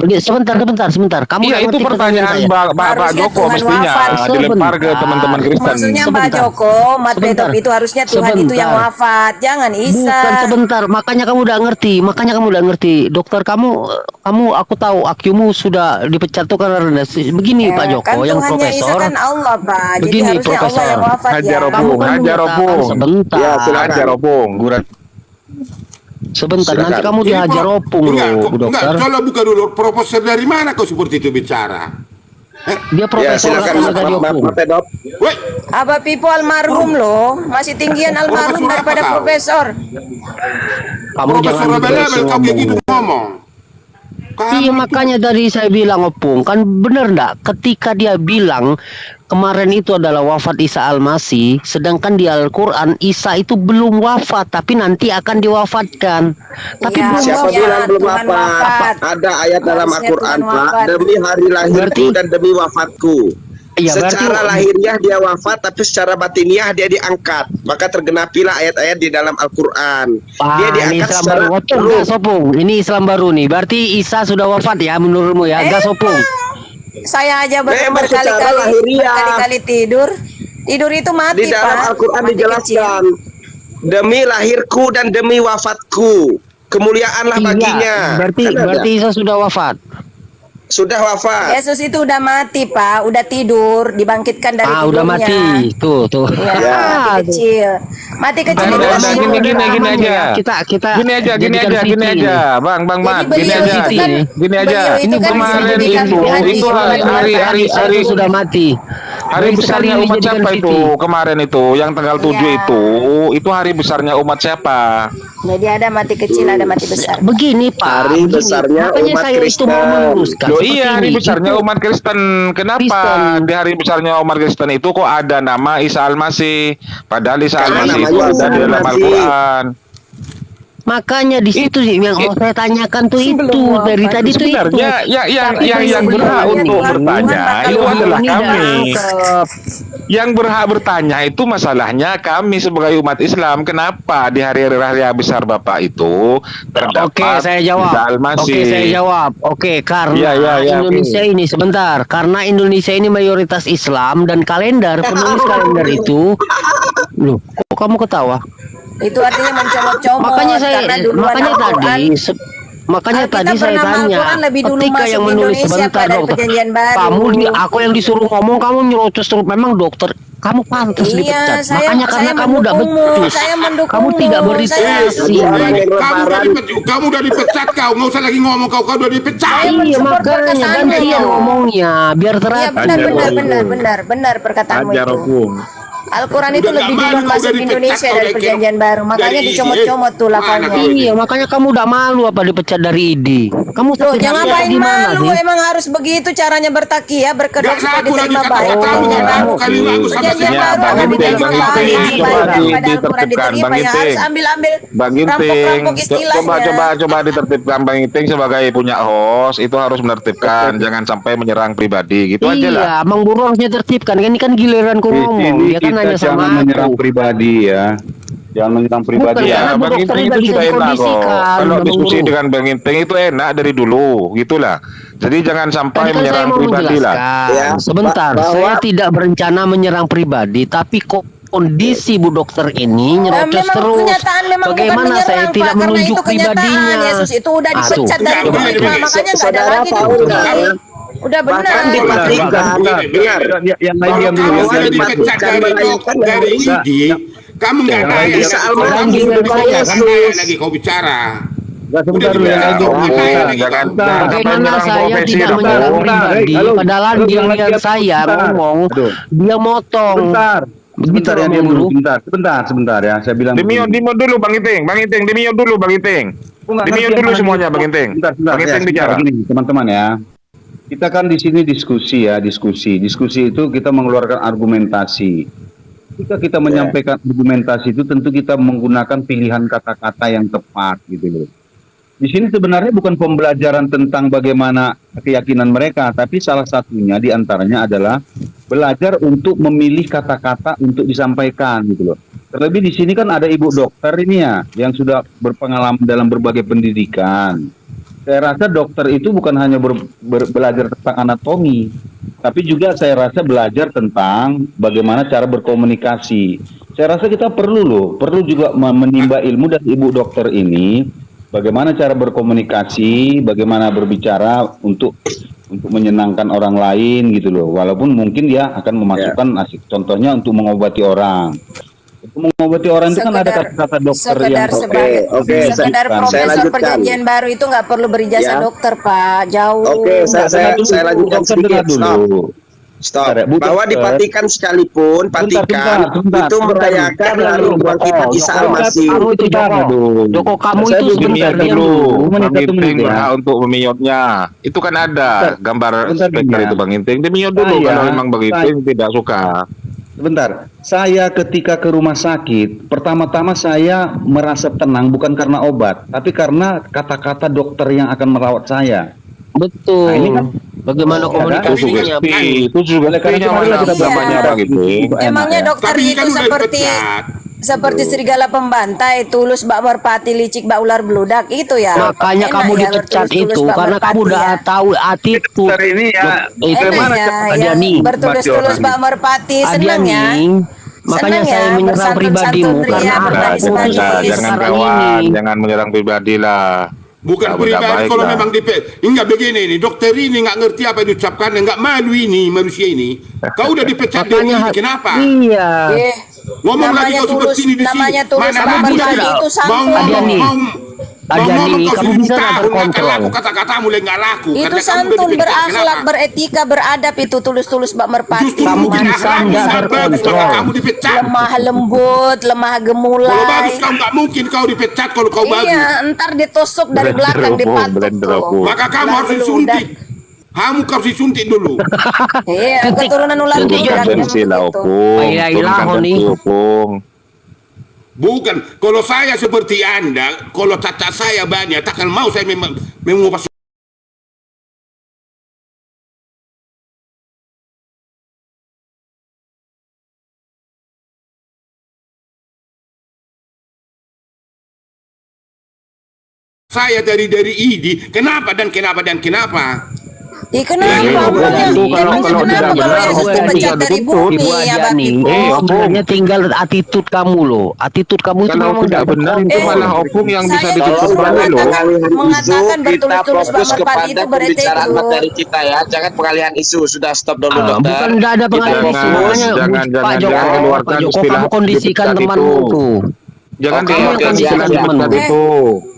S2: Sebentar. Kamu
S4: Iya,
S2: nggak
S4: itu
S2: ngerti
S4: pertanyaan
S2: saya.
S4: Pak
S3: Harusnya
S4: Joko
S3: Tuhan
S4: mestinya
S3: wafat.
S4: dilempar ke
S2: Sebentar.
S4: teman-teman Kristen.
S3: Maksudnya Mbak
S2: Sebentar.
S3: Joko, Mat
S2: Sebentar.
S3: Betop itu harusnya Tuhan itu yang
S2: Sebentar.
S3: wafat, jangan Isa.
S2: Bukan sebentar, makanya kamu udah ngerti. Dokter kamu aku tahu IQ-mu sudah dipecat tuh karena rendah. Begini Pak Joko
S3: Kan
S2: yang
S3: Tuhannya Isa
S2: profesor.
S3: kan Allah, Pak. Jadi
S2: Begini,
S3: harusnya Allah
S2: Profesor.
S3: yang wafat
S4: Hajar
S3: ya.
S4: Opung.
S2: Kamu kan
S4: Hajar
S2: mengatakan
S4: Opung.
S2: sebentar.
S1: Ya, silakan.
S4: Hajar Opung.
S2: Sebentar,
S1: Silakan.
S2: nanti kamu
S5: Ini
S2: dihajar opung
S5: enggak,
S2: loh,
S5: enggak,
S2: dokter.
S5: coba buka dulu. Profesor dari mana kau seperti itu bicara?
S2: Dia
S1: Ya,
S2: profesor
S1: silakan,
S2: katanya tadi opung.
S1: Pak Pedop.
S5: Woi,
S3: Abah Pipo almarhum loh, masih tinggian almarhum
S5: Profesor apa
S3: daripada
S5: kau?
S3: profesor.
S2: Kamu
S5: profesor
S2: jangan
S5: Abel-Abel
S2: begitu
S5: kau kayak gitu
S2: ngomong.
S5: ngomong.
S2: Iya, makanya dari saya bilang opung kan bener ndak ketika dia bilang kemarin itu adalah wafat Isa Al-Masih, sedangkan di Al-Quran Isa itu belum wafat, tapi nanti akan diwafatkan. Tapi
S3: Iya,
S2: belum
S1: Siapa
S2: wafat.
S1: bilang belum
S3: Tuhan
S1: wafat?
S3: wafat.
S1: Ada ayat dalam
S3: Harusnya
S1: Al-Quran,
S3: Tuhan
S1: Pak,
S3: wafat.
S1: demi hari lahirku
S2: Berarti-
S1: dan demi wafatku.
S2: Iya,
S1: Secara
S2: berarti-
S1: lahiriah dia wafat, tapi secara batiniah dia diangkat. Maka tergenapilah ayat-ayat di dalam Al-Quran. Dia
S2: Ini
S1: diangkat
S2: Islam
S1: secara
S2: baru. Betul nggak, Sopung? Ini Islam baru nih. Berarti Isa sudah wafat ya menurutmu ya? Nggak, Sopung?
S3: Saya aja
S1: Memang secara
S3: berkali-kali
S1: lahiriah.
S3: tidur. Tidur itu mati,
S1: di dalam
S3: Pak.
S1: Al-Quran
S3: Mati kecil.
S1: dijelaskan, demi lahirku dan demi wafatku, kemuliaanlah baginya.
S2: Berarti
S1: Kan ada.
S2: berarti Isa sudah wafat.
S1: Sudah wafat.
S3: Yesus itu udah mati, Pak. Udah tidur, dibangkitkan dari tidurnya.
S2: Udah mati. Tuh.
S3: Ya,
S1: Ya.
S3: mati kecil. Mati kecil itu
S4: Udah,
S3: kan
S4: gini
S3: tidur.
S4: aja.
S2: Kita
S4: Gini aja,
S2: jadikan fitri
S4: Bang
S3: Jadi
S4: Mat, gini
S3: beliau
S4: aja.
S3: itu kan,
S4: Gini aja.
S3: beliau itu
S2: Ini
S3: kan
S4: kemarin
S3: bisa dijadikan
S4: itu
S3: Tuhan di
S4: hari
S2: Isa sudah mati.
S4: hari
S2: Baik
S4: besarnya
S2: sekali
S4: umat
S2: dijadikan
S4: siapa itu
S2: fitri.
S4: kemarin itu yang tanggal 7
S3: Iya.
S4: itu hari besarnya umat siapa?
S3: Jadi ada mati kecil, ada mati besar.
S2: Begini Pak,
S1: Hari
S2: begini.
S1: besarnya
S2: Makanya
S1: umat
S2: saya itu
S1: Kristen.
S2: mau meluruskan.
S4: Loh
S2: seperti
S4: iya, hari
S2: ini.
S4: besarnya
S2: Itu-
S4: umat Kristen. Kenapa
S2: Kristen.
S4: di hari besarnya umat Kristen itu kok ada nama Isa Al-Masih? Padahal Isa
S1: Karena
S4: Al-Masih itu
S1: namanya
S4: ada
S1: Isa
S4: di dalam
S1: Al-Masih.
S4: Al-Quran.
S2: Makanya di situ sih yang mau saya tanyakan tuh itu
S3: Sebelum
S2: dari
S3: wafat.
S2: tadi tuh itu.
S4: Sebenarnya yang
S3: sebelum
S4: berhak
S3: dia
S4: untuk
S3: Tuhan
S4: bertanya
S3: bakal
S4: itu
S3: wafat.
S4: adalah
S2: Ini
S4: kami.
S2: dah-
S4: Yang berhak bertanya itu masalahnya kami sebagai umat Islam. Kenapa di hari-hari raya besar Bapak itu terdapat
S2: Oke, saya jawab.
S4: Isa Al-Masih?
S2: Oke, saya jawab. Oke, karena
S4: Iya,
S2: Indonesia ini sebentar, karena Indonesia ini mayoritas Islam dan kalender penulis kalender itu, loh, kok kamu ketawa?
S3: Itu artinya mencomot-comot.
S2: Makanya saya,
S3: karena duluan
S2: makanya
S3: Al-Quran,
S2: tadi, makanya
S3: Alkitab
S2: tadi saya
S3: bernama
S2: tanya,
S3: Al-Quran lebih dulu
S2: ketika
S3: masuk
S2: yang
S3: di
S2: menulis
S3: Indonesia
S2: sebentar
S3: pada
S2: dokter,
S3: Perjanjian Baru.
S2: kamu aku yang disuruh ngomong, kamu nyerocos terus, memang dokter, kamu pantas
S3: Iya,
S2: dipecat.
S3: saya-
S2: Makanya karena
S3: saya
S2: kamu udah
S3: mendukungmu,
S2: becus,
S3: saya mendukungmu,
S2: kamu tidak
S3: saya-
S2: berdiskusi.
S5: Kamu udah dipecat kau, nggak usah lagi ngomong kau udah dipecat.
S3: Saya
S2: Iya,
S3: mensupport
S2: makanya
S3: perkataanmu
S2: gantian
S3: itu.
S2: ngomongnya biar
S3: Iya,
S2: teratur.
S3: benar perkataanmu
S6: Ajar
S3: itu.
S6: hukum.
S3: Al-Quran itu
S5: Udah
S3: lebih
S5: nggak
S3: dulu
S5: malu kau
S3: masuk
S5: dari
S3: di
S5: pecat
S3: Indonesia
S5: kau
S3: dari
S5: dari
S3: Perjanjian Baru. Makanya
S5: dari
S3: dicomot-comot tuh
S5: mana
S3: lafalnya.
S5: kau?
S2: Iya, makanya kamu udah malu apa dipecat dari ID? Kamu
S3: Loh,
S2: sakit
S3: jangan
S2: hati
S3: ngapain
S2: di mana
S3: malu,
S2: sih?
S3: emang harus begitu caranya bertakia, berkedok
S5: Gak
S3: supaya
S5: laku lagi
S3: diterima baik.
S5: kata-katamu, gak
S3: Perjanjian
S5: laku
S3: Baru.
S5: kali laku sama
S3: Perjanjian
S5: siapa.
S3: Baru
S4: Bang
S3: akan
S4: Ginting,
S3: diterima
S4: Bang
S3: baik.
S4: Ginting,
S3: Baik,
S4: coba
S3: daripada Al-Quran
S4: ditertibkan,
S3: diterima,
S4: Bang
S3: ya harus
S4: Ginting.
S3: ambil
S4: Bang Ginting,
S3: rampok istilahnya.
S4: coba ditertibkan Bang Ginting sebagai punya host itu harus menertibkan, jangan sampai menyerang pribadi, gitu aja lah.
S2: Iya, Bang Buru harusnya tertibkan. Ini kan giliran ku
S6: Di
S2: ngomong.
S6: sini
S2: Dia kan
S6: kita
S2: nanya
S6: jangan
S2: sama
S6: menyerang
S2: aku.
S6: pribadi ya. Jangan menyerang pribadi
S2: Bukan,
S6: ya.
S2: karena
S4: Ya, Bang
S2: dokter
S4: Ginting
S2: tidak
S4: itu
S2: bisa
S4: sudah enak kok.
S2: dikondisikan,
S4: Kalau
S2: Bang
S4: diskusi
S2: Guru.
S4: dengan Bang Ginting itu enak dari dulu, gitulah. Jadi jangan sampai
S2: Tadi kan saya
S4: menyerang
S2: mau
S4: pribadi lah.
S2: menjelaskan.
S1: Ya,
S2: Sebentar,
S1: bahwa-
S2: saya tidak berencana menyerang pribadi, tapi kok kondisi Bu Dokter ini nyerocos
S3: memang
S2: terus.
S3: kenyataan memang bukan
S2: Bagaimana
S3: menyerang,
S2: saya
S3: Pak,
S2: tidak
S3: karena
S2: menunjuk
S3: itu kenyataan.
S2: pribadinya?
S3: Yesus itu udah
S2: Ah,
S3: dipecat
S2: tuh.
S3: dari
S5: Enggak,
S3: rumah,
S5: begini.
S3: makanya nggak ada
S1: Saudara
S3: lagi
S1: tahu
S3: diuji.
S1: nggak?
S3: Udah benar.
S1: Bahkan
S6: Bentar,
S1: dipastikan.
S5: Dengar.
S6: Yang lain
S5: Kalau
S6: diam dulu.
S5: kamu
S6: yang
S5: sudah
S6: lain diam dulu.
S5: dipecat dari
S1: Bisa.
S5: ID, kamu nggak
S6: Jangan
S5: ada
S6: bisa
S5: ayat.
S1: Almas
S5: Kamu
S1: juga
S5: sudah
S1: Pak
S5: dipecat
S1: Yesus.
S5: lagi kau bicara.
S6: Nggak, sebentar dulu yang lain diam dulu.
S5: Bentar.
S4: Jangan
S6: Bentar.
S4: sampai
S2: Bagaimana
S4: menyerang
S2: saya
S4: profesi
S2: tidak
S4: dong.
S2: menyerang
S6: Bentar,
S2: pribadi,
S6: halo,
S2: padahal
S6: halo,
S2: dia
S6: jangan
S2: lihat
S6: lagi,
S2: saya
S6: bentar.
S2: ngomong,
S6: Aduh.
S2: dia motong.
S6: Sebentar ya,
S2: Bang
S6: diam dulu.
S2: Guru.
S6: Sebentar ya. Saya bilang.
S4: Dimio dulu Bang Ginting, Dimio dulu Bang Ginting. Dimio dulu semuanya Bang Ginting.
S6: Sebentar.
S4: Bang Ginting
S6: Ya,
S4: bicara.
S6: Begini, teman-teman ya. Kita kan di sini diskusi ya, diskusi. Diskusi itu kita mengeluarkan argumentasi. Ketika kita menyampaikan argumentasi itu tentu kita menggunakan pilihan kata-kata yang tepat gitu loh. Di sini sebenarnya bukan pembelajaran tentang bagaimana keyakinan mereka, tapi salah satunya di antaranya adalah belajar untuk memilih kata-kata untuk disampaikan gitu loh. Terlebih di sini kan ada ibu dokter ini ya, yang sudah berpengalaman dalam berbagai pendidikan. Saya rasa dokter itu bukan hanya belajar tentang anatomi, tapi juga saya rasa belajar tentang bagaimana cara berkomunikasi. Saya rasa kita perlu juga menimba ilmu dari ibu dokter ini, bagaimana cara berkomunikasi, bagaimana berbicara untuk menyenangkan orang lain gitu loh. Walaupun mungkin dia akan memasukkan contohnya untuk mengobati orang. Untuk mengobati orang itu kan ada kata-kata dokter yang
S3: sekedar
S1: saya
S3: profesor
S1: lanjutkan.
S3: Perjanjian Baru itu nggak perlu berijazah
S1: Ya.
S3: dokter, Pak. Jauh.
S1: Oke, saya lanjutkan
S6: Dokter
S1: sedikit.
S6: dengar dulu.
S1: Stop.
S6: Bentar ya, Bu
S1: Bahwa di
S6: Dokter.
S1: Vatikan sekalipun, Vatikan
S6: Sebentar.
S1: itu merayakan lalu kebangkitan Isa Al-Masih.
S2: Kamu itu Joko kamu
S6: Saya
S2: itu
S6: belum
S2: sebentar
S6: menyiapkan
S2: diam
S6: dulu.
S2: dulu.
S6: Bang
S4: Bang
S6: Inting
S4: Inting
S6: ya.
S4: berhak untuk memiyotnya. Itu kan ada gambar
S6: Bentar,
S4: speaker
S6: Bang.
S4: itu Bang Inting. Dimiyot dulu
S6: Saya-
S4: kalau memang Bang Inting tidak suka.
S6: Sebentar, saya ketika ke rumah sakit, pertama-tama saya merasa tenang bukan karena obat, tapi karena kata-kata dokter yang akan merawat saya.
S2: Betul.
S6: Nah, ini kan-
S2: Bagaimana
S6: Oh, ada.
S4: Itu
S2: komunikasinya?
S4: sugesti. Itu sugestinya
S6: Oleh karena itu
S4: namanya
S3: Iya.
S4: Bang Inting.
S3: Emangnya
S6: ya.
S3: dokter
S5: Tapi
S3: itu
S5: kan udah
S3: seperti
S5: dipecat.
S3: seperti serigala pembantai, tulus bak merpati, licik bak ular beludak itu ya.
S2: Makanya
S3: Enak
S2: kamu
S3: ya,
S2: dipecat
S3: bertulus-tulus
S2: itu
S3: bak
S2: karena
S3: merpati
S2: kamu udah
S3: ya.
S2: tahu attitude.
S4: Dokter ini ya,
S2: Itu
S3: Enak
S4: Gimana
S3: ya,
S2: Pak
S3: yang
S2: Diani?
S3: bertulus-tulus bak merpati, senang ya.
S2: Makanya
S3: Senang
S2: saya
S3: ya,
S2: menyerang
S3: bersantun-santun
S2: pribadimu
S3: ria,
S2: karena
S3: bernadi
S4: Nah,
S2: aku
S3: senang
S2: tuh
S4: jangan,
S3: seperti
S4: jangan
S2: sekarang
S4: kawan,
S2: ini.
S4: jangan menyerang pribadi lah.
S5: Bukan
S4: Tidak
S5: pribadi
S4: baik
S5: kalau
S4: lah.
S5: memang enggak begini nih, dokter ini nggak ngerti apa yang diucapkan, enggak malu ini manusia ini. Kau udah dipecat dari ini, kenapa?
S2: Iya.
S3: Eh,
S5: Ngomong lagi
S3: namanya
S5: kau
S3: tulus,
S5: seperti ini di sini.
S3: namanya tulus
S5: Mana
S3: bak
S5: bagus
S3: merpati
S5: ini?
S3: itu
S5: Mau
S3: santun.
S5: ngomong,
S2: Adiani.
S5: mau
S2: Adiani,
S5: kau
S2: kamu
S5: 1000
S2: bisa nggak
S5: tahun nggak akan
S2: terkontrol?
S5: laku kata-katamu mulai nggak laku.
S3: Itu
S5: karena kamu udah
S3: santun,
S5: dipecat.
S3: berakhlak,
S5: Kenapa?
S3: beretika, beradab itu tulus-tulus bak merpati.
S5: Justru
S2: Kamu
S5: mungkin
S2: bisa
S5: akhlakmu
S2: nggak
S5: sangat bagus,
S2: terkontrol.
S5: maka kamu dipecat.
S3: Lemah lembut, lemah
S5: Kalau
S3: gemulai.
S5: bagus kau nggak mungkin kau dipecat kalau kau bagus.
S3: Iya, ntar ditusuk dari
S4: Blender
S3: belakang
S4: opung,
S3: dipatuk
S4: blender
S3: tuh.
S4: opung.
S5: Maka kamu
S3: Ular
S5: harus
S3: beludak.
S5: disuntik. Kamu harus disuntik dulu.
S3: Iya, keturunan ular
S2: Suntik
S3: beludak
S4: Turunkan
S3: memang
S4: tensi lah,
S3: begitu.
S4: Opung.
S2: Iya,
S4: Turunkan
S2: ilah,
S4: tensi,
S2: nih.
S4: Opung.
S5: Bukan, kalau saya seperti Anda, kalau cacat saya banyak, takkan mau saya mengubah. Saya dari ID, kenapa dan kenapa dan kenapa?
S3: Ih, kenapa?
S4: Iya,
S3: Pokoknya,
S4: itu
S3: emangnya
S4: kalau
S3: kenapa
S4: tidak
S3: kalau
S4: benar,
S3: Yesus
S2: Ibu
S3: dipecat
S4: Adi,
S3: dari
S4: dituntut.
S3: bumi,
S2: Ibu
S3: ya
S2: Adiani,
S3: Bapak?
S2: sebenarnya tinggal attitude kamu loh. Attitude kamu itu
S4: Kalau
S2: memang
S4: tidak benar itu
S3: Eh,
S4: malah Opung yang bisa
S3: saya
S4: ditutup
S3: justru
S4: lagi loh.
S3: mengatakan
S1: kita
S3: bertulus-tulus
S1: fokus
S3: Bang Merpati
S1: kepada
S3: itu berarti
S1: pembicaraan
S3: itu.
S1: materi kita ya, jangan pengalihan isu. Sudah stop dulu dokter.
S2: bukan tidak ada pengalihan
S1: Kita
S2: isu.
S1: fokus.
S2: Makanya
S4: jangan,
S2: Pak
S4: jangan,
S2: Joko,
S4: jangan
S2: Pak
S4: keluarkan
S2: Joko
S4: istilah
S2: kamu kondisikan
S4: dipecat
S2: temanmu
S4: itu.
S2: tuh.
S4: Jangan
S1: Oke,
S4: keluarkan
S1: oke,
S4: istilah
S1: siap, siap.
S4: dipecat
S3: Eh,
S4: itu.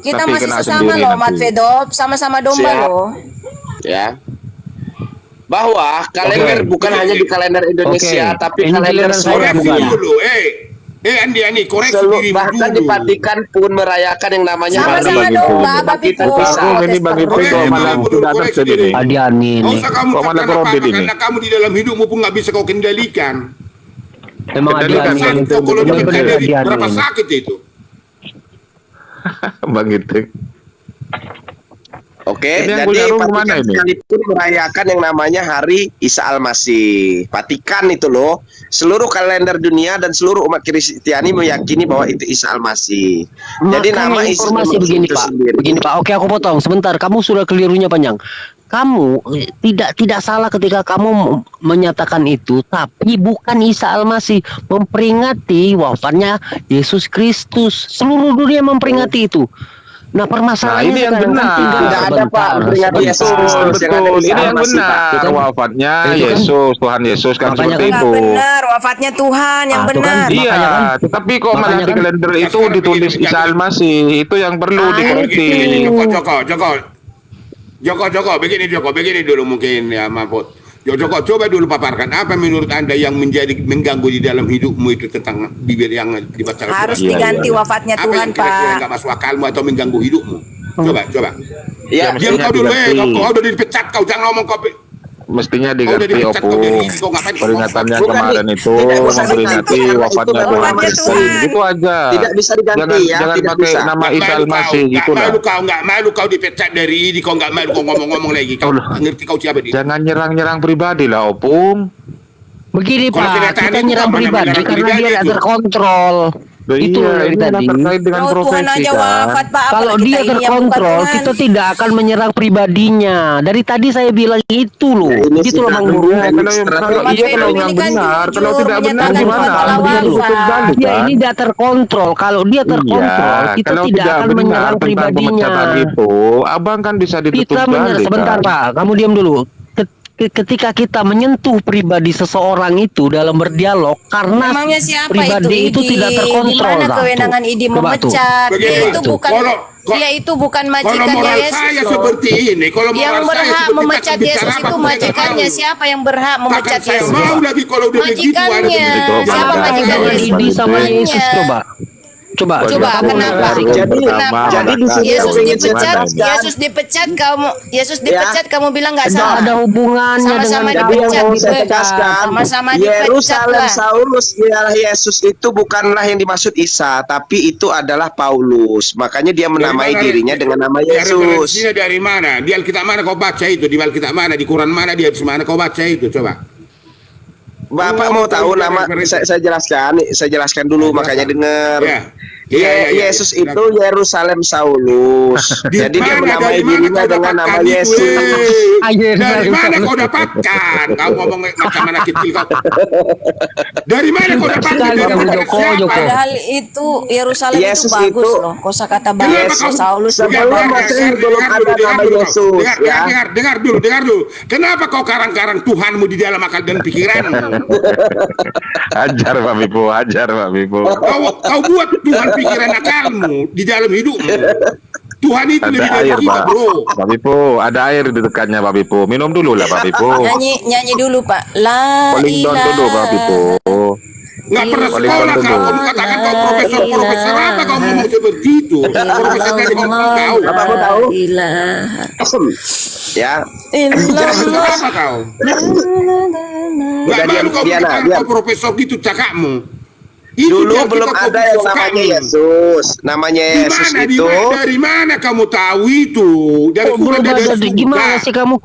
S3: Kita
S4: Tapi
S3: masih
S4: kena
S3: sesama
S4: sendiri
S3: loh,
S4: nanti.
S3: Mat Vedop, sama-sama domba
S5: Siap.
S3: loh.
S1: Ya. Bahwa kalender bukan hanya di kalender Indonesia,
S2: Oke.
S1: tapi
S2: Ini
S1: kalender
S2: giliran saya,
S1: seluruh
S5: Koreksi
S2: bukan.
S1: dunia.
S5: dulu, Andi, koreksi dirimu
S1: Bahkan di
S5: dulu.
S1: Vatikan pun merayakan yang namanya
S3: Sama-sama
S4: bagi
S3: domba,
S4: itu.
S3: Bapak
S1: Kebangkitan
S3: Pipo.
S1: Isa.
S4: Opung ini bagi
S3: Protes
S4: Pipo
S3: terus.
S4: malah
S5: Koreksi
S4: tidak ada
S5: diri.
S4: sendiri.
S2: Adiani
S5: Nggak
S2: ini.
S5: usah kamu
S4: Kok malah
S5: katakan
S4: kredit
S5: apa-apa
S4: ini?
S5: karena kamu di dalam hidupmu pun nggak bisa kau kendalikan.
S2: Memang
S4: Kendalikan
S2: Adiani.
S5: Sakit kau kalau
S2: Benar-benar
S5: dipecat dari
S2: Adiani
S5: berapa
S2: ini.
S5: sakit itu?
S4: Bang Inting.
S1: Oke,
S4: Ini yang
S1: jadi
S4: punya rumah
S1: Vatikan
S4: mana ini?
S1: sekalipun merayakan yang namanya Hari Isa Al-Masih. Vatikan itu loh, seluruh kalender dunia dan seluruh umat Kristiani meyakini bahwa itu Isa Al-Masih. Jadi
S2: Makanya
S1: nama Yesus
S2: informasi
S1: memang
S2: begini
S1: itu
S2: Pak.
S1: sendiri.
S2: Begini Pak. Oke, aku potong sebentar. Kamu sudah kelirunya panjang. Kamu tidak salah ketika kamu menyatakan itu, tapi bukan Isa Al-Masih, memperingati wafatnya Yesus Kristus. Seluruh dunia memperingati itu. Nah, permasalahannya
S4: Nah, ini yang
S2: sekarang kan
S4: benar.
S2: tinggal
S1: Tidak ada,
S2: sebentar,
S1: Pak, memperingati
S2: sebentar.
S1: Yesus Kristus. Yang ada
S4: Betul,
S1: Isa
S4: ini yang
S1: Al-Masih, Pak.
S4: benar.
S2: Itu kan-
S4: Wafatnya
S2: itu kan-
S4: Yesus, Tuhan Yesus kan
S2: Makanya
S4: seperti
S2: kan-
S3: Enggak
S4: itu.
S3: benar, wafatnya Tuhan yang
S2: Ah, itu kan
S3: benar.
S2: dia.
S4: Iya,
S2: Makanya kan-
S4: tetapi kok malah
S2: makanya
S4: di
S2: kan-
S4: kalender itu
S5: Sekarang
S4: ditulis
S5: begini,
S4: Isa Al-Masih. Itu yang perlu
S2: Ah,
S4: dikoreksi.
S5: Joko, begini dulu mungkin ya Mahfud. Joko, coba dulu paparkan apa menurut Anda yang mengganggu di dalam hidupmu itu tentang bibir yang dibaca
S3: Harus
S4: Iya,
S3: diganti
S4: iya.
S3: wafatnya
S5: apa
S3: Tuhan,
S5: yang kira-kira
S3: Pak.
S5: nggak masuk akalmu atau mengganggu hidupmu? Coba.
S1: Ya,
S5: Diam
S4: mestinya
S5: kau dulu,
S4: diganti.
S5: kau udah dipecat kau, jangan ngomong kau.
S4: Mestinya
S5: Kau udah
S4: diganti
S5: dipecat, kau
S4: Opung.
S5: dari ini, kau ngapain?
S4: Peringatan yang
S1: Bukan,
S4: kemarin
S1: Dik.
S4: itu
S1: Tidak bisa
S4: memperingati
S1: diganti, karena
S4: wafatnya
S1: itu
S4: Tuhan
S3: wafatnya
S4: Kristus.
S3: Tuhan.
S4: Gitu aja.
S1: Tidak bisa diganti
S4: jangan,
S1: ya,
S4: Jangan
S1: tidak
S4: pakai
S1: bisa.
S4: nama Isa Al-Masih gitu lah.
S5: Nggak malu kau dipecat dari ini, kau nggak malu kau ngomong-ngomong lagi. Kau
S4: Allah.
S5: ngerti kau siapa dia?
S4: Jangan nyerang-nyerang pribadi lah Opung.
S2: Begini
S5: Kalau
S2: Pak,
S5: kenyataan
S2: kita
S5: itu
S2: nyerang
S5: nggak
S2: pribadi
S5: menyerang
S2: karena
S5: pribadi
S2: dia tidak
S5: itu.
S2: terkontrol.
S4: Loh,
S2: Itu
S4: iya,
S2: loh
S4: ini
S2: tadi.
S4: terkait dengan
S3: Kalau Tuhan
S4: profesi
S3: aja
S4: kan.
S3: wafat, Pak.
S2: Kalau
S3: apalagi
S2: dia
S3: kita ini yang bukan
S2: terkontrol,
S3: Tuhan.
S2: kita tidak akan menyerang pribadinya. Dari tadi saya bilang itu loh.
S1: Ini
S2: Gitu loh
S1: sudah
S2: Bang Guru.
S1: menjadi
S4: Kalau
S1: strategi.
S3: Mas
S4: iya kalau
S3: Febri
S4: yang
S3: ini kan
S4: benar, kalau
S3: jujur
S4: tidak benar
S3: menyatakan
S4: gimana?
S3: wafat
S4: Dia
S3: wafat.
S4: ditutup balik
S2: Dia
S4: kan?
S2: ini tidak terkontrol. Kalau dia terkontrol,
S4: Iya,
S2: kita
S4: kalau
S2: tidak akan
S4: benar
S2: menyerang
S4: tentang
S2: pribadinya.
S4: pemecatan itu, abang kan bisa ditutup
S2: Kita
S4: balik
S2: sebentar
S4: kan?
S2: Pak, kamu diam dulu. ketika kita menyentuh pribadi seseorang itu dalam berdialog, karena
S3: Memangnya siapa
S2: pribadi itu
S3: Idi?
S2: tidak terkontrol.
S3: Di mana
S2: Dah,
S3: kewenangan
S2: tuh.
S3: Idi
S2: Coba tuh.
S3: memecat? Dia
S5: Begini,
S3: itu
S5: tuh.
S3: bukan dia itu bukan
S5: Kalau
S3: majikannya
S5: moral
S3: Yesus
S5: saya
S3: loh.
S5: seperti ini, kalau
S3: Yang
S5: moral saya
S3: berhak
S5: seperti
S3: memecat
S5: takkan bicara
S3: Yesus
S5: apa,
S3: itu
S5: saya nggak
S3: majikannya.
S5: tahu.
S3: Siapa yang berhak memecat
S5: Takkan saya
S3: Yesus?
S5: mau lagi kalau udah begitu ada
S3: Majikannya.
S5: begitu.
S3: Siapa
S2: Apa
S3: majikan
S2: hubungan
S3: Yesus?
S2: Idi sama
S3: Majikannya.
S2: Yesus? Coba
S3: Coba,
S2: kamu
S3: kenapa?
S2: dari
S1: Jadi di sini
S3: Yesus
S1: yang ingin saya
S3: dipecat,
S1: tegaskan.
S3: Yesus dipecat, kamu bilang nggak
S2: Tidak
S3: salah.
S2: ada hubungannya
S3: Sama-sama
S2: dengan
S1: Jadi yang
S3: dipecat,
S1: mau saya
S3: dipecat.
S1: tegaskan,
S3: Sama-sama dipecat
S1: Yerusalem
S3: lah.
S1: Saulus ialah Yesus itu bukanlah yang dimaksud Isa, tapi itu adalah Paulus. Makanya dia menamai dirinya dengan nama Yesus.
S5: Referensinya dari mana? Di Alkitab mana kau baca itu? Di Alkitab mana? Di Quran mana? Di hadis mana kau baca itu? Coba.
S1: Bapak mau tahu nama? Saya jelaskan dulu, makanya dengar.
S5: Ya.
S1: Yesus itu Yerusalem Saulus. Jadi dia menamai dirinya dengan nama Yesus.
S5: Dari mana kau dapatkan? Kau ngomong macam anak kecil kau. Dari mana kau dapatkan?
S2: Sekali
S5: Dari
S2: kamu,
S5: mana?
S2: Joko.
S5: Siapa?
S3: Padahal itu Yerusalem
S1: Yesus
S3: itu bagus
S1: itu-
S3: loh. Kosakata
S5: Kenapa
S3: bagus.
S5: kau-
S3: Saulus
S1: Sebelum
S3: juga bagus.
S1: Masehi belum ada nama Yesus, ya.
S5: Dengar dulu. Kenapa kau karang-karang Tuhanmu di dalam akal dan pikiranmu?
S4: Ajar Pak Bipo.
S5: Kau buat Tuhan pikiran akalmu di dalam hidupmu. Tuhan itu lebih
S4: Ada
S5: dari
S4: air
S5: kita,
S4: Pak.
S5: bro.
S4: Pak Bipo, ada air di dekatnya Pak Bipo. Minum dulu lah Pak Bipo.
S3: Nyanyi dulu Pak. La
S4: Paling down dulu Pak Bipo.
S5: Nggak pernah
S4: Paling
S5: sekolah
S4: down
S5: kau.
S4: dulu.
S5: Kamu katakan kau profesor apa kau ngomong seperti itu? Profesor dari ngomong kau.
S1: Apa mau tahu?
S3: Ilaha
S1: Ya.
S5: Profesor apa kau? Nggak
S1: Udah,
S5: malu kau
S1: diam,
S5: bilang
S1: diam.
S5: kau profesor gitu cakapmu. Itu
S1: Dulu
S5: yang
S1: belum
S5: kita kau
S1: ada yang
S5: sukamu.
S1: namanya Yesus. Namanya
S5: Di
S1: Yesus
S5: mana,
S1: itu
S5: dari mana kamu tahu itu? Dari
S2: Oh,
S5: Quran
S2: belum
S5: dan
S2: ada.
S5: dari
S2: Gimana sih kamu?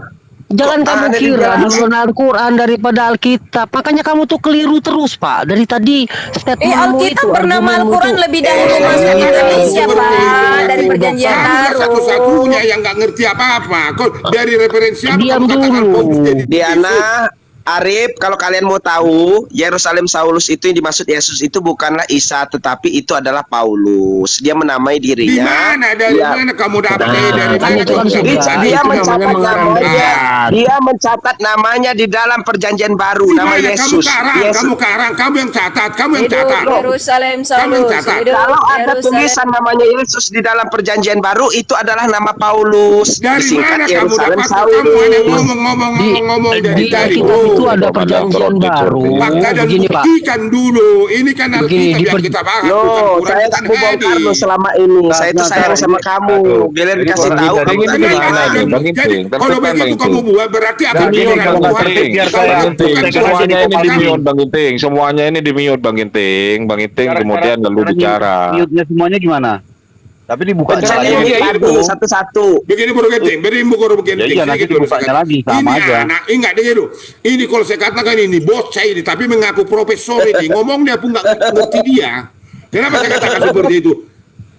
S2: Jangan
S1: Kok
S2: kamu
S1: ada di
S2: kira
S1: dalam?
S2: duluan Al-Quran daripada Alkitab. Makanya kamu tuh keliru terus, Pak. Dari tadi statementmu itu,
S3: Alkitab bernama
S2: argumenmu
S3: Al-Quran
S2: itu.
S3: lebih dahulu masuk Indonesia Pak dari perjanjian baru.
S5: Satu-satunya yang nggak ngerti apa-apa. Kau dari referensi apa
S2: Diam
S5: kamu katakan
S2: dulu.
S5: kau jadi
S1: Diana, Arif, kalau kalian mau tahu, Yerusalem Saulus itu yang dimaksud Yesus itu bukanlah Isa, tetapi itu adalah Paulus. Dia menamai
S5: di
S1: dirinya.
S5: mana? Dari
S1: Dia-
S5: mana kamu dapat? Dari
S2: kan
S5: mana
S2: itu kan
S5: kamu
S2: sudah.
S5: dapat?
S1: Dia
S2: Itu
S1: mencatat
S2: namanya
S1: namanya.
S2: mengarang.
S1: Dia mencatat namanya di dalam perjanjian baru,
S5: Di
S1: nama
S5: mana?
S1: Yesus.
S5: Kamu karang, kamu yang catat, kamu yang
S3: Hidup
S5: catat.
S3: Yerusalem
S5: Kamu yang
S3: Saulus.
S5: catat.
S3: Hidup
S1: Kalau ada
S3: Yerusalem.
S1: tulisan namanya Yesus di dalam perjanjian baru, itu adalah nama Paulus.
S5: Dari
S1: Disingkat
S5: mana kamu
S1: Yerusalem
S5: dapat? Kamu hanya
S1: Saulus.
S5: ngomong dari
S2: Di
S5: tadi.
S2: Alkitab itu
S5: Oh.
S2: ada perjanjian baru.
S5: Fakta dan
S2: Begini, Pak.
S5: buktikan dulu. Ini kan
S2: Begini,
S5: Alkitab yang kita bahas. bukan
S1: Yo,
S5: Quran,
S1: saya
S5: bukan
S1: tak mau bongkar lo
S5: hadis.
S1: selama ini. Saya itu sayang sama kamu. Giliran
S6: Jadi
S1: kasih
S6: orang
S1: tahu
S6: ini
S1: kamu
S6: dari
S1: tak
S6: ini
S1: dengar.
S6: gimana?
S5: Jadi,
S4: Bang Inting,
S5: kalau
S4: tertekan,
S5: begitu
S4: Bang
S5: kamu
S4: Inting.
S5: buat berarti akan
S6: Bang
S5: biar
S6: Inting,
S5: orang
S6: Bang
S5: Tuhan.
S6: Inting,
S5: Kalau
S6: saya
S5: bukan
S6: Inting.
S5: Tuhan,
S4: Semuanya ini
S5: Tuhan.
S4: di mute Bang Inting. Semuanya ini di mute Bang Inting. Bang Inting kemudian lalu bicara.
S6: Mute-nya semuanya gimana? Tapi dibuka
S1: Pencet
S6: aja
S1: ini
S6: lagi.
S1: tadi satu-satu.
S5: Begini baru genting, beri baru genting.
S6: Ya iya, nanti dibukanya lagi, sama
S5: ini
S6: aja.
S5: anak, ingat dia dulu. Ini kalau saya katakan ini bocah ini, tapi mengaku profesor ini, ngomong dia pun nggak ngerti dia. Kenapa saya katakan seperti itu?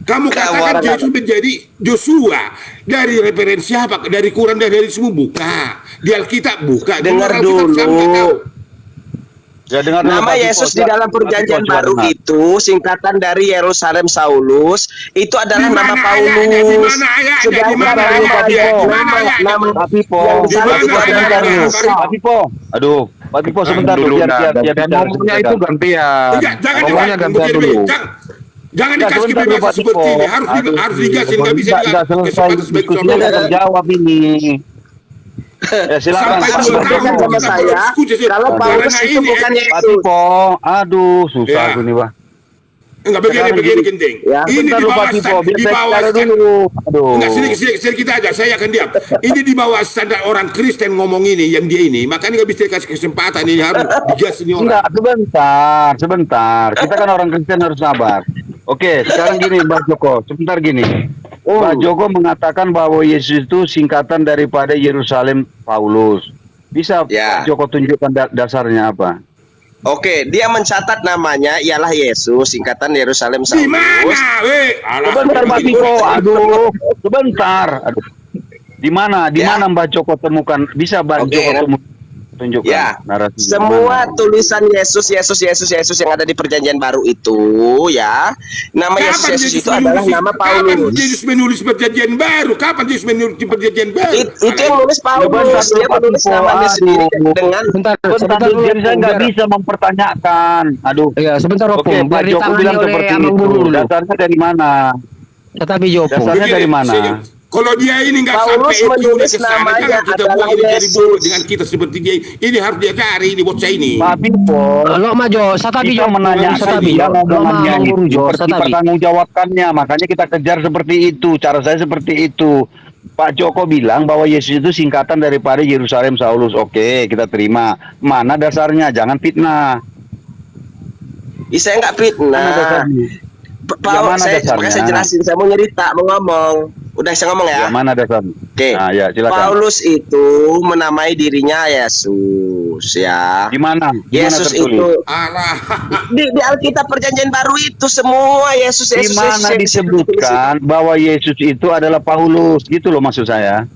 S5: Kamu katakan
S1: orang
S5: Yesus menjadi Joshua dari referensi apa? Dari Quran dan dari semua buka. Di Alkitab buka. Di
S1: Dengar
S5: luar Alkitab saya nggak tahu.
S1: dulu.
S6: Ya, dengar dulu,
S1: Nama
S6: Pak
S1: Yesus
S6: Bipo.
S1: di dalam perjanjian
S6: Pak Bipo,
S1: baru
S6: dengar.
S1: itu singkatan dari Yerusalem Saulus itu adalah
S5: Di
S1: nama
S5: mana
S1: Paulus.
S5: ayatnya? Di mana ayatnya?
S1: Sedangkan
S5: Di mana
S1: nama
S5: ayatnya? Di mana ayatnya?
S1: nama
S6: Pak Bipo,
S1: yang
S5: Di
S1: disebut
S5: mana
S1: itu adalah
S5: ayatnya?
S1: Yerusalem.
S6: Pak Bipo. Aduh, Pak Bipo sebentar
S4: dulu
S6: biar
S4: nah,
S6: biar
S4: dan
S6: biar
S4: ngomongnya itu gantian.
S5: Enggak, jangan
S4: Ngomongnya gantian
S5: begini,
S4: dulu.
S5: Jangan
S6: Enggak,
S5: dikasih
S6: sebentar,
S5: kebebasan
S6: Pak
S5: seperti
S6: Bipo.
S5: ini. Harus digasin, nggak bisa
S6: Enggak selesai
S5: kesempatan sebagai
S6: diskusinya
S5: saudara.
S6: udah terjawab ini. Ya silakan
S5: Sampai
S6: Pak
S5: dua
S6: Bipo.
S5: tahun
S1: sama
S5: kita
S1: saya,
S5: berdiskusi sih.
S1: kalau Paulus
S5: Karena
S1: itu
S5: ini,
S1: bukan
S6: Pak
S1: Yesus.
S6: Bipo, aduh susah
S5: Ya.
S6: aku nih, Pak.
S5: Enggak
S6: Sekarang
S5: begini
S6: gini.
S5: genting.
S1: Ya,
S5: Ini
S6: Bentar
S5: di
S6: lu,
S5: bawah
S6: Pak Bipo,
S5: standar,
S6: biar
S5: di
S6: saya
S5: bawah
S6: bicara
S5: standar.
S6: dulu. Aduh.
S5: Enggak, sedikit kita aja, saya akan diam. Ini di bawah standar orang Kristen ngomong ini, yang dia ini. Makanya nggak bisa dikasih kesempatan ini, harus digas ini orang.
S6: Enggak, sebentar. Kita kan orang Kristen harus sabar. Oke, sekarang gini Mbak Joko, sebentar gini. Mbak Joko mengatakan bahwa Yesus itu singkatan daripada Yerusalem Paulus. Bisa
S1: Ya.
S6: Pak Joko tunjukkan dasarnya apa?
S1: Oke, dia mencatat namanya ialah Yesus, singkatan Yerusalem
S5: Di mana,
S1: Saulus.
S6: Sebentar Mbak Joko, aduh, sebentar. Aduh. Di mana
S1: Ya.
S6: Mbak Joko temukan? Bisa Mbak
S1: Oke,
S6: Joko temukan? Tunjukkan
S1: Ya,
S6: narasi
S1: semua
S6: mana.
S1: tulisan Yesus yang ada di Perjanjian Baru itu, ya, nama
S5: Kapan
S1: Yesus
S5: Yesus
S1: itu adalah
S5: menulis?
S1: nama
S5: Kapan
S1: Paulus.
S5: Yesus menulis perjanjian baru? Kapan Yesus menulis di perjanjian baru?
S1: Itu yang nulis Paulus, dia menulis namanya sendiri dengan
S2: Sebentar dulu,
S7: Jadi saya nggak
S2: biar-
S7: bisa mempertanyakan. Aduh.
S2: Ya, sebentar
S7: Oke,
S2: Opung, biar
S7: Pak Joko
S2: ditangani
S7: bilang
S2: oleh
S7: seperti
S2: Amang
S7: itu.
S2: Guru dulu.
S7: Dasarnya dari mana?
S2: Tetapi Jopung,
S7: Dasarnya dari mana?
S5: Kalau dia ini nggak
S1: Paulus
S5: sampai itu
S1: menulis
S5: ke sana,
S1: namanya
S5: jangan kita
S1: adalah
S5: buat ini jadi
S1: Yesus.
S5: bodoh dengan kita seperti dia. Ini harus dia cari ini bocah ini.
S7: Pak Pipo,
S2: lo majo, satabi
S7: kita
S2: Jopung,
S7: menanyakan
S2: satabi
S7: dia
S2: Jo, lo
S7: ngomongannya
S2: Amang Guru
S7: itu
S2: Jo,
S7: seperti
S2: satabi.
S7: pertanggungjawabkannya. Makanya kita kejar seperti itu. Cara saya seperti itu. Pak Joko bilang bahwa Yesus itu singkatan daripada Yerusalem Saulus. Oke, kita terima. Mana dasarnya? Jangan fitnah.
S1: saya nggak
S7: Mana
S1: fitnah.
S7: dasarnya?
S1: Paulus,
S7: mana
S1: makanya
S7: dasarnya?
S1: saya jelasin, saya mau nyerita, mau ngomong. Udah saya ngomong ya.
S7: Ya, mana dasarnya?
S1: Oke.
S7: Nah, ya, silakan.
S1: Paulus itu menamai dirinya Yesus, ya.
S7: Di mana? Di mana
S1: Yesus
S7: tertulis?
S1: itu
S5: Alah.
S1: di Alkitab Perjanjian Baru itu semua Yesus
S7: Di
S1: Yesus
S7: mana
S1: Yesus yang
S7: disebutkan bahwa Yesus itu adalah Paulus, gitu loh maksud saya.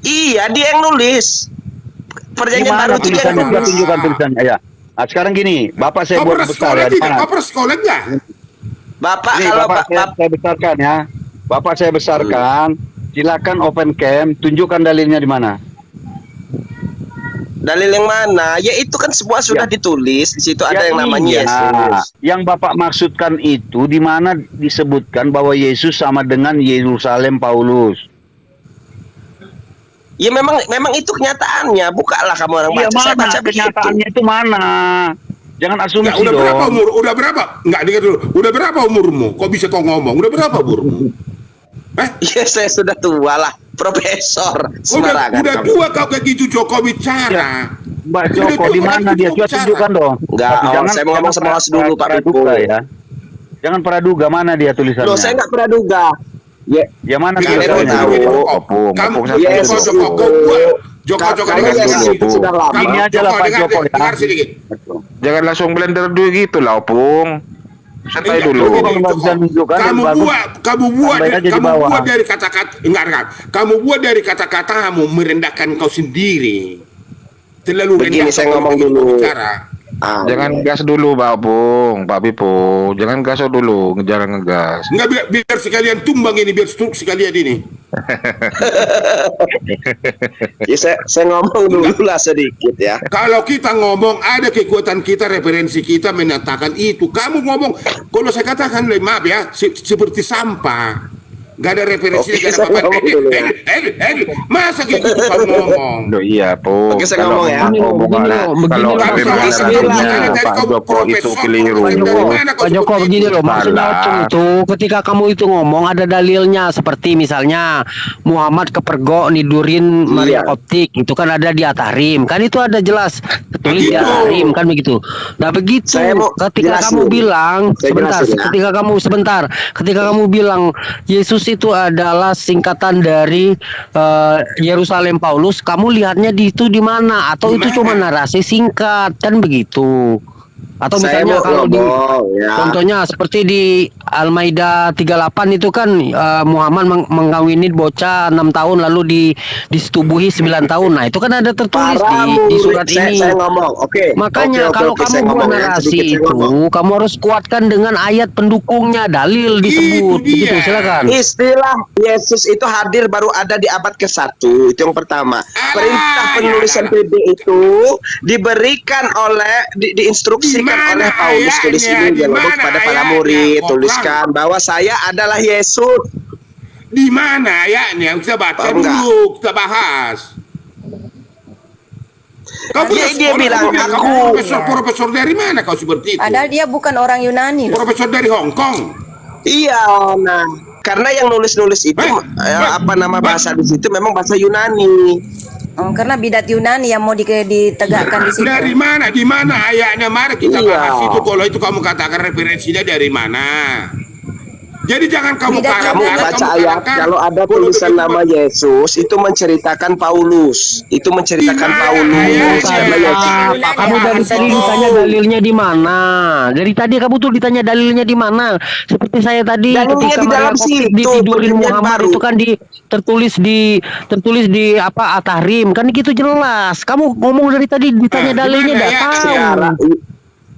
S1: Iya, dia yang nulis.
S7: Di
S1: Perjanjian
S7: mana
S1: Baru itu dia yang
S7: tulisannya?
S1: nulis.
S7: Tunjukkan tulisannya ya. Nah, sekarang gini, Bapak saya
S5: Kau
S7: buat
S5: pernah
S7: besar
S5: sekolah
S7: ya. Di
S5: tidak?
S7: mana?
S5: Kau pernah sekolah enggak?
S1: Bapak
S7: Ini
S1: kalau
S7: Bapak saya besarkan ya. Bapak saya besarkan. Silakan open cam, tunjukkan dalilnya di mana.
S1: dalil yang mana? Ya itu kan semua sudah
S7: Ya.
S1: ditulis. Di situ ada
S7: Ya
S1: yang namanya
S7: iya.
S1: Yesus.
S7: Yang Bapak maksudkan itu di mana disebutkan bahwa Yesus sama dengan Yerusalem Paulus.
S1: Ya memang itu kenyataannya. Bukalah kamu orang
S7: Iya,
S1: baca. Saya
S7: mana
S1: baca begitu.
S7: kenyataannya itu mana? Jangan
S5: Enggak,
S7: asumsi
S5: udah berapa
S7: dong.
S5: umur? Udah berapa? Enggak, dengar dulu. Udah berapa umurmu? Kok bisa kau ngomong? Udah berapa umurmu?
S1: Ya saya sudah tua lah, profesor. Sembarangan
S5: Udah
S1: kamu.
S5: tua kau kayak gitu Jokowi bicara.
S7: Mbak Joko di mana dia? Coba tunjukkan dong.
S1: Enggak, saya mau ngomong sama Mas dulu, Pak Pipo.
S7: praduga ya. Jangan praduga, mana dia tulisannya?
S1: Loh, saya nggak pernah duga. Ya,
S7: Ya mana
S5: Dengar,
S1: Saya
S5: dengar,
S7: tulisannya?
S1: tahu.
S5: dengar, Joko.
S4: Opung,
S5: Kamu
S4: Opung,
S1: saya
S5: Joko,
S1: tahu.
S5: Joko, kau buat. Joko, Joko,
S1: Kalau
S5: dengar
S1: Yesus
S5: dulu.
S1: itu sudah lama.
S7: Ini aja lah, Pak
S5: dengar,
S7: Joko, ya.
S5: dengar sedikit.
S4: Jangan langsung blender dulu gitu lah, Opung. Santai
S5: Enggak,
S4: dulu.
S5: begini,
S7: Kalau nggak bisa
S5: Joko.
S7: nunjukkan,
S5: Kamu
S7: bagus.
S5: buat
S7: Tambah aja di
S5: kamu
S7: bawah.
S5: buat dari kata-kata enggak. Kamu buat dari kata-katamu merendahkan kau sendiri. Terlalu
S1: Begini,
S5: rendah
S1: saya
S5: kau
S1: ngomong
S5: begitu
S1: dulu.
S5: bicara.
S4: Jangan gas dulu, Pak Opung, Pak Pipo. Jangan gas dulu, jangan ngegas.
S5: Enggak, biar sekalian tumbang ini, biar struk sekalian ini.
S1: Ya, saya ngomong dulu lah sedikit ya.
S5: Kalau kita ngomong ada kekuatan kita, referensi kita menyatakan itu. Kamu ngomong, kalau saya katakan, maaf ya, seperti sampah. Gak ada referensi,
S1: Oke,
S5: gak ada
S1: saya
S5: apa-apa.
S1: ngomong dulu ya.
S5: Masa kayak gitu kamu ngomong?
S4: Loh, iya, Opung.
S1: Oke, saya ngomong ya.
S4: Kalau
S2: Begini loh,
S4: Habib
S1: Pak
S4: Rizik
S1: Joko,
S4: bilang
S5: Pak
S4: Pak Joko itu keliru.
S2: Pak Joko begini loh, maksudnya
S4: Salah.
S2: Opung itu ketika kamu itu ngomong ada dalilnya, seperti misalnya Muhammad kepergok nidurin Maria
S1: Iya.
S2: Koptik, itu kan ada di At-Tahrim, kan itu ada jelas tulis di
S5: Begitu.
S2: At-Tahrim kan begitu. Nah begitu,
S1: Saya mau
S2: ketika
S1: jelasin.
S2: kamu bilang
S1: Saya
S2: sebentar,
S1: jelasin ya.
S2: ketika kamu bilang Yesus itu adalah singkatan dari Yerusalem Paulus, kamu lihatnya di itu di mana? Atau itu
S5: Di mana?
S2: cuma narasi singkat kan begitu? Atau
S1: Saya
S2: misalnya
S1: mau
S2: kalau di
S1: ngomong ya.
S2: contohnya seperti di Al-Maidah 38 itu kan Muhammad mengawini bocah 6 tahun lalu disetubuhi 9 tahun. Nah, itu kan ada tertulis
S1: Para
S2: di surat
S1: murid,
S2: ini.
S1: saya ngomong. Oke.
S2: Makanya
S1: Oke,
S2: kalau
S1: saya
S2: kamu buat
S1: ngomong ya,
S2: narasi
S1: sedikit saya
S2: itu,
S1: ngomong.
S2: kamu harus kuatkan dengan ayat pendukungnya, dalil disebut.
S5: Itu dia.
S2: Begitu, silakan.
S1: Istilah Yesus itu hadir baru ada di abad ke-1. Itu yang pertama. Perintah penulisan PB itu diberikan oleh diinstruksikan
S5: Di mana
S1: oleh Paulus, tulis
S5: ayatnya?
S1: ini
S5: Di
S1: jangan lupa
S5: mana
S1: kepada para
S5: ayatnya?
S1: murid,
S5: Kok
S1: tuliskan bahwa saya adalah Yesus.
S5: Di mana ayatnya? Kita baca
S1: Tahu nggak?
S5: dulu, kita bahas. Kamu
S1: Dia bilang,
S5: kamu
S1: aku.
S5: profesor dari mana kau seperti itu?
S3: Padahal dia bukan orang Yunani loh.
S5: Profesor dari Hong Kong.
S1: Iya, nah karena yang nulis-nulis itu apa nama bahasa di situ memang bahasa Yunani.
S3: Oh, karena bidat Yunani yang mau ditegakkan di situ.
S5: Dari mana? Di mana ayatnya? Mari kita
S1: Iya.
S5: bahas itu. Kalau itu kamu katakan referensinya dari mana? Jadi jangan kamu
S3: Tidak,
S1: Kamu baca ayat, kalau ada tulisan nama Yesus itu menceritakan Paulus, itu menceritakan
S5: Di mana
S1: Paulus
S5: ayatnya?
S1: karena Yesus.
S2: Pak, kamu dari tadi ditanya dalilnya di mana? Dari tadi kamu tuh ditanya dalilnya di mana? Seperti saya tadi
S1: Dalilnya
S2: ketika
S1: di dalam
S2: Maria Koptik
S1: situ,
S2: ditidurin
S1: perjanjian
S2: Muhammad
S1: baru.
S2: itu kan tertulis di apa At-Tahrim kan gitu jelas. Kamu ngomong dari tadi ditanya
S5: Di
S2: dalilnya
S5: mana
S2: dah
S5: ayatnya?
S2: tahu.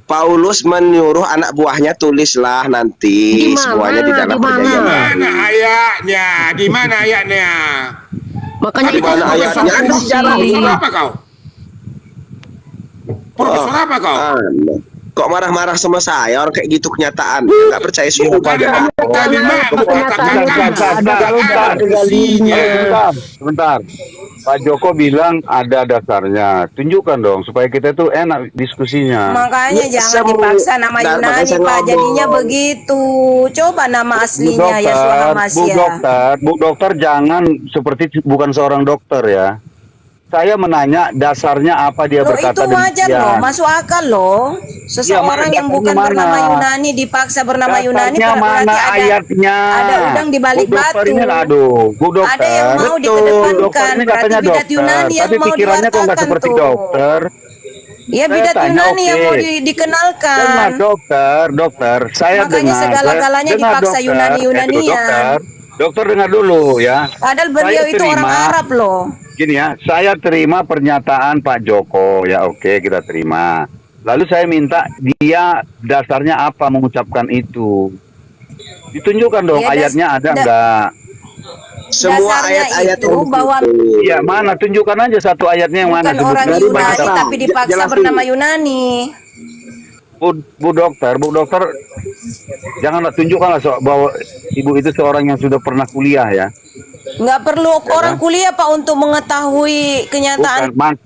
S1: Paulus menyuruh anak buahnya tulislah nanti
S2: Di mana?
S1: semuanya di dalam
S2: Di mana?
S5: Di
S1: perjanjian baru.
S5: mana ayatnya? Di mana ayatnya?
S2: Makanya
S5: Tapi
S2: itu
S5: kau
S1: mana ayatnya?
S5: profesor,
S1: Ada
S5: profesor
S1: sejarahnya.
S5: apa kau? Profesor apa kau?
S1: Kok marah-marah sama saya? Orang kayak gitu kenyataan. Nggak percaya semua
S5: Bukan
S1: pada.
S5: kalimat
S7: Sebentar. Pak Joko bilang ada dasarnya. Tunjukkan dong supaya kita tuh enak diskusinya.
S3: Makanya
S1: Ya,
S3: jangan
S1: semua-
S3: dipaksa nama
S1: Nah, makanya
S3: Yunani
S1: saya
S3: Pak,
S1: ngomong.
S3: jadinya begitu. Coba nama aslinya
S7: Bu
S3: Yeshua Hamasya.
S7: dokter jangan seperti bukan seorang dokter ya. Saya menanya dasarnya apa dia
S3: Loh,
S7: berkata
S3: itu wajar
S7: demikian.
S3: loh, masuk akal loh. Seseorang
S7: Ya,
S3: yang
S7: dasarnya
S3: bukan
S7: mana?
S3: bernama Yunani dipaksa bernama Yunani
S7: Dasarnya
S3: berarti
S7: mana
S3: ada
S7: ayatnya?
S3: ada udang di balik
S7: Bu dokter
S3: batu.
S7: ini, aduh, Bu dokter.
S3: Ada yang mau
S7: Betul,
S3: dikedepankan,
S7: dokter ini
S3: berarti
S7: katanya
S3: bidat
S7: dokter.
S3: Yunani yang
S7: Tapi
S3: mau
S7: pikirannya kok nggak
S3: diwartakan
S7: seperti
S3: tuh.
S7: dokter.
S3: Ya
S7: Saya
S3: bidat
S7: tanya,
S3: Yunani yang
S7: oke.
S3: mau
S7: Dengar
S3: dikenalkan.
S7: dokter, saya
S3: Makanya
S7: dengar.
S3: segala-galanya
S7: Dengar,
S3: dipaksa
S7: dokter.
S3: Yunani-Yunanian.
S7: Dokter dengar dulu ya.
S3: Padahal beliau
S7: Saya
S3: itu orang
S7: terima.
S3: Arab loh.
S7: Gini ya, saya terima pernyataan Pak Joko, ya oke kita terima. Lalu saya minta dia dasarnya apa mengucapkan itu. Ditunjukkan dong
S3: Ya,
S7: ayatnya ada enggak?
S1: Semua
S3: Dasarnya
S1: ayat-ayat
S3: itu bahwa
S7: Iya, mana? Tunjukkan aja satu ayatnya yang mana.
S3: bukan orang
S7: Sebutkan.
S3: Yunani
S1: Bahasa.
S3: tapi dipaksa
S1: Jelasin.
S3: bernama Yunani.
S7: Bu dokter, janganlah tunjukkanlah bahwa ibu itu seorang yang sudah pernah kuliah ya.
S3: Nggak perlu orang kuliah Pak untuk mengetahui kenyataan.
S7: Bukan,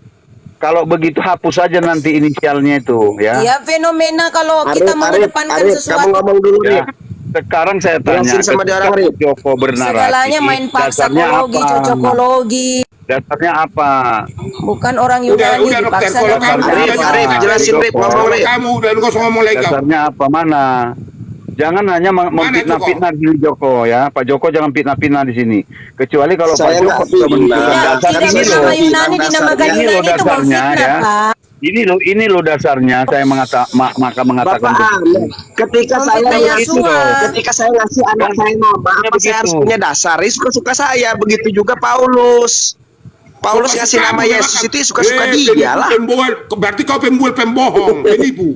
S7: kalau begitu hapus saja nanti inisialnya itu ya.
S3: Ya fenomena kalau kita mengedepankan
S1: Arif, kamu
S3: sesuatu
S1: ngomong dulu
S7: Ya.
S1: nih.
S7: Sekarang saya tanya,
S1: Jelasin sama dia orang, Rip.
S7: Joko bernarasi,
S3: segalanya main
S7: dasarnya
S3: paksakologi,
S7: apa?
S3: cocokologi,
S7: Dasarnya apa?
S3: bukan orang
S5: Udah,
S3: Yunani
S5: dokter,
S3: dipaksa
S5: kalau
S3: dengan
S5: kamu
S1: Arif,
S5: Iya,
S1: Arif,
S5: iya.
S1: jelasin Rip, ngomong
S5: Kalau
S1: Rip.
S5: kamu udah nggak usah ngomong lagi kau.
S7: Dasarnya apa mana? Jangan hanya memfitnah-fitnah di Joko ya. Pak Joko jangan fitnah-fitnah di sini. Kecuali kalau Pak
S1: Saya
S7: Joko
S1: nggak
S7: sudah
S1: fitnah.
S7: menunjukkan
S3: tidak
S7: dasar
S3: tidak
S7: ini
S3: bernama
S7: loh.
S3: Yunani dinamakan
S1: Dasarnya.
S7: Ini loh
S3: Yunani itu
S7: dasarnya,
S3: memfitnah
S7: ya.
S3: Pak.
S7: Ini loh dasarnya saya maka mengatakan
S1: Bapak
S7: begitu.
S1: ketika saya
S3: Memfitnah
S1: ngasih
S3: Yesua.
S1: ketika saya ngasih anak saya nama, apa saya harus
S7: begitu.
S1: punya dasar? Ini suka-suka saya. Begitu juga Paulus. Paulus ngasih nama Yesus itu suka-suka dia lah.
S5: Berarti kau pembohong, penipu.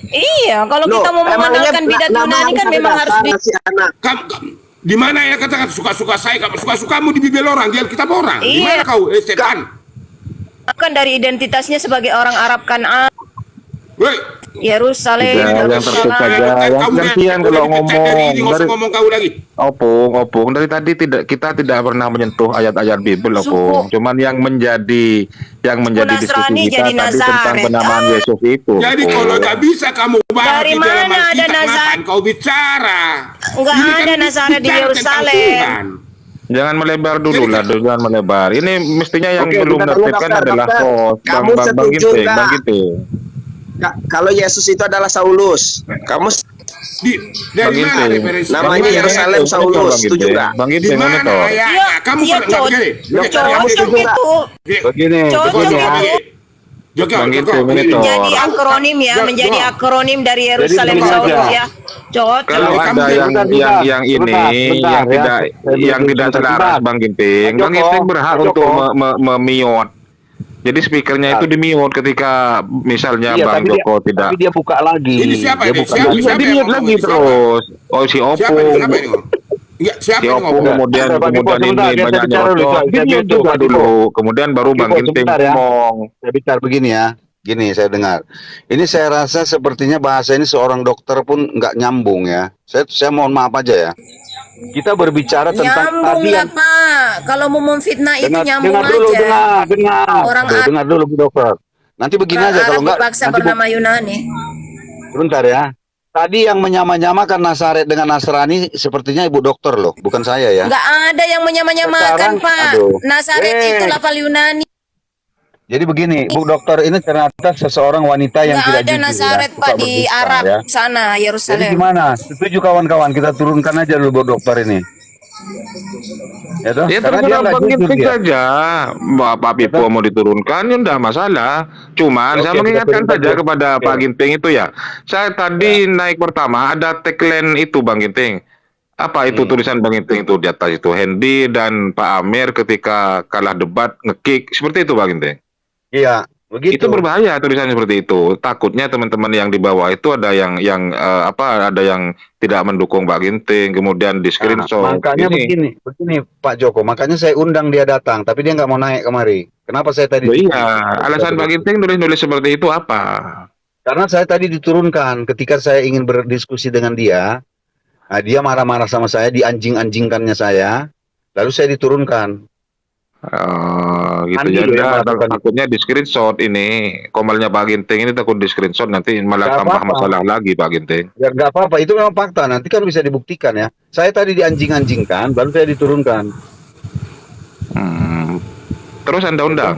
S3: Iya, kalau
S1: Loh,
S3: kita mau
S1: emangnya
S3: mengenalkan bidat
S1: nama
S3: Yunani kan
S1: ada
S3: memang
S1: dasar
S3: harus
S1: ngasih anak.
S5: Di mana ya katakan suka-suka saya, suka-sukamu di bibel orang, di Alkitab orang. Di
S3: Iya.
S5: mana kau? Setan.
S3: kan dari identitasnya sebagai orang Arab Kanaan,
S5: Woi,
S3: Yerusalem,
S4: Tidak, yang tertib
S3: Yerusalem.
S4: saja. Yang gantian kalau
S5: dari ini nggak usah
S4: dari
S5: ngomong kau lagi.
S4: opung dari tadi kita tidak pernah menyentuh ayat-ayat Bible opung. Cuman yang menjadi diskusi
S3: Nasrani
S4: kita
S3: jadi
S4: tadi tentang
S3: Nazaret.
S4: penamaan Yesus itu.
S5: Jadi
S4: Opung.
S5: kalau nggak bisa kamu bahas
S3: Dari
S5: di dalam
S3: mana ada
S5: Alkitab,
S3: Nazaret?
S5: ngapain kau bicara?
S3: Nggak
S5: Ini kan
S3: ada Nazaret di
S5: bicara tentang
S3: Yerusalem.
S5: Tuhan.
S4: Jangan melebar dulu lah, jangan melebar. Ini mestinya yang
S1: Oke,
S4: belum
S1: bentar dulu,
S4: tertibkan
S1: dokter,
S4: adalah
S1: dokter.
S4: host,
S1: Kamu
S4: Bang
S1: setuju
S4: Ginting,
S1: nggak?
S4: Bang Ginting.
S1: Kalau Yesus itu adalah Saulus, kamu
S5: Dari
S4: Bang
S5: mana
S4: Ginting.
S5: referensi?
S1: namanya
S5: Dari mana
S1: Yerusalem
S5: ayat?
S1: Saulus,
S4: Bang
S1: setuju
S4: Ginting.
S1: nggak?
S4: Bang
S5: Di
S4: Ginting,
S5: mana
S4: monitor.
S5: ayatnya? Kamu
S3: Iya,
S5: pernah begini?
S3: cocok itu.
S7: Begini,
S3: Cocok
S7: begini ya.
S3: itu.
S5: Joko,
S4: Bang
S5: Joko,
S4: Ginting,
S5: begini.
S4: monitor.
S3: Jadi akronim ya,
S5: Jok,
S3: menjadi
S5: Jok.
S3: akronim dari Yerusalem
S7: begini
S3: Saulus
S7: aja.
S3: ya. Cocok.
S4: Kalau
S5: Kamu
S4: ada yang
S7: sebentar,
S4: yang ini
S7: sebentar,
S4: yang
S7: ya.
S4: tidak
S7: Saya
S4: yang
S7: dulu
S4: tidak
S7: sebentar.
S4: selaras Bang Ginting,
S7: Pak
S4: Bang
S7: Joko,
S4: Ginting berhak
S7: Pak
S4: untuk
S7: Joko.
S4: memiot. Jadi speakernya itu di-mute ketika misalnya
S7: Iya,
S4: Bang
S7: tapi
S4: Joko tidak.
S7: tapi dia buka lagi.
S5: Ini siapa
S7: Dia
S5: ini?
S7: buka
S5: Siapa?
S7: lagi.
S4: Bisa
S5: Siapa yang
S4: di-mute
S5: ngomong
S4: lagi
S5: ini? Siapa?
S4: terus. Oh si
S5: Siapa ini?
S4: Opung.
S5: Siapa ini? Enggak, siapa
S4: Si
S5: yang
S4: Opung
S5: ngomong?
S4: kemudian
S7: Sebentar, Bang Joko,
S4: ini
S7: sebentar, dia
S4: banyak
S7: bicara dulu,
S4: nyocok.
S7: saya
S4: Di-mute
S7: mute
S4: juga
S7: Bang Joko.
S4: dulu. Kemudian baru Bang
S7: Joko,
S4: Ginting
S7: sebentar ya.
S4: ngomong.
S7: Saya bicara begini ya. Gini saya dengar. Ini saya rasa sepertinya bahasa ini seorang dokter pun nggak nyambung ya. Saya mohon maaf aja ya. Kita berbicara tentang
S3: Nyambung
S7: tadi
S3: lah
S7: yang
S3: Pak. Kalau mau memfitnah itu nyambung
S7: dengar dulu,
S3: aja.
S7: dengar.
S3: Orang
S7: Tuh,
S3: Arab.
S7: dengar dulu Bu Dokter. Nanti begini aja kalau
S3: Arab
S7: enggak
S3: dipaksa
S7: nanti
S3: bernama Yunani.
S7: sebentar ya. Tadi yang menyamanyamakan Nazaret dengan Nasrani sepertinya Ibu Dokter loh, bukan saya ya.
S3: Nggak ada yang menyamanyamakan
S7: Sekarang,
S3: Pak.
S7: aduh.
S3: Nazaret itu lafal Yunani.
S7: Jadi begini, Bu Dokter, ini ternyata seseorang wanita yang
S3: Nggak
S7: tidak
S3: ada
S7: jujur,
S3: Nazaret
S7: suka
S3: Pak di
S7: berdusta,
S3: Arab
S7: ya.
S3: sana,
S7: Jadi
S3: Yerusalem.
S7: gimana? Setuju kawan-kawan, kita turunkan aja dulu Bu Dokter ini. Ya toh?
S4: Ya
S7: Karena dia
S4: terserah
S7: nggak
S4: Bang
S7: jujur
S4: Ginting
S7: dia.
S4: saja. Pak Pipo mau diturunkan, ya udah masalah. Cuman
S7: Oke,
S4: saya
S7: kita
S4: mengingatkan
S7: turunkan
S4: saja
S7: dulu.
S4: kepada
S7: Oke.
S4: Pak Ginting itu ya. Saya tadi naik pertama ada tagline itu Bang Ginting. Apa itu tulisan Bang Ginting itu di atas itu? Hendy dan Pak Amir ketika kalah debat ngekick. Seperti itu Bang Ginting.
S7: Iya, begitu.
S4: Itu berbahaya tulisan seperti itu. Takutnya teman-teman yang di bawah itu ada yang ada yang tidak mendukung Pak Ginting, kemudian di screenshot.
S7: Makanya
S4: Ini.
S7: begini Pak Joko, makanya saya undang dia datang, tapi dia nggak mau naik kemari. Kenapa saya tadi?
S4: Loh iya, alasan Pak Ginting nulis-nulis seperti itu apa?
S7: Karena saya tadi diturunkan ketika saya ingin berdiskusi dengan dia, dia marah-marah sama saya, dianjing-anjingkannya saya, lalu saya diturunkan.
S4: Gitu
S7: Andi
S4: ya.
S7: loh yang melakukan itu.
S4: Takutnya di screenshot ini, komelnya Pak Ginting ini takut di screenshot nanti malah
S7: Nggak
S4: tambah
S7: apa-apa.
S4: masalah lagi Pak Ginting.
S7: Ya nggak apa-apa, itu memang fakta. Nanti kan bisa dibuktikan ya. Saya tadi dianjing-anjingkan, lalu saya diturunkan.
S4: Terus Anda undang?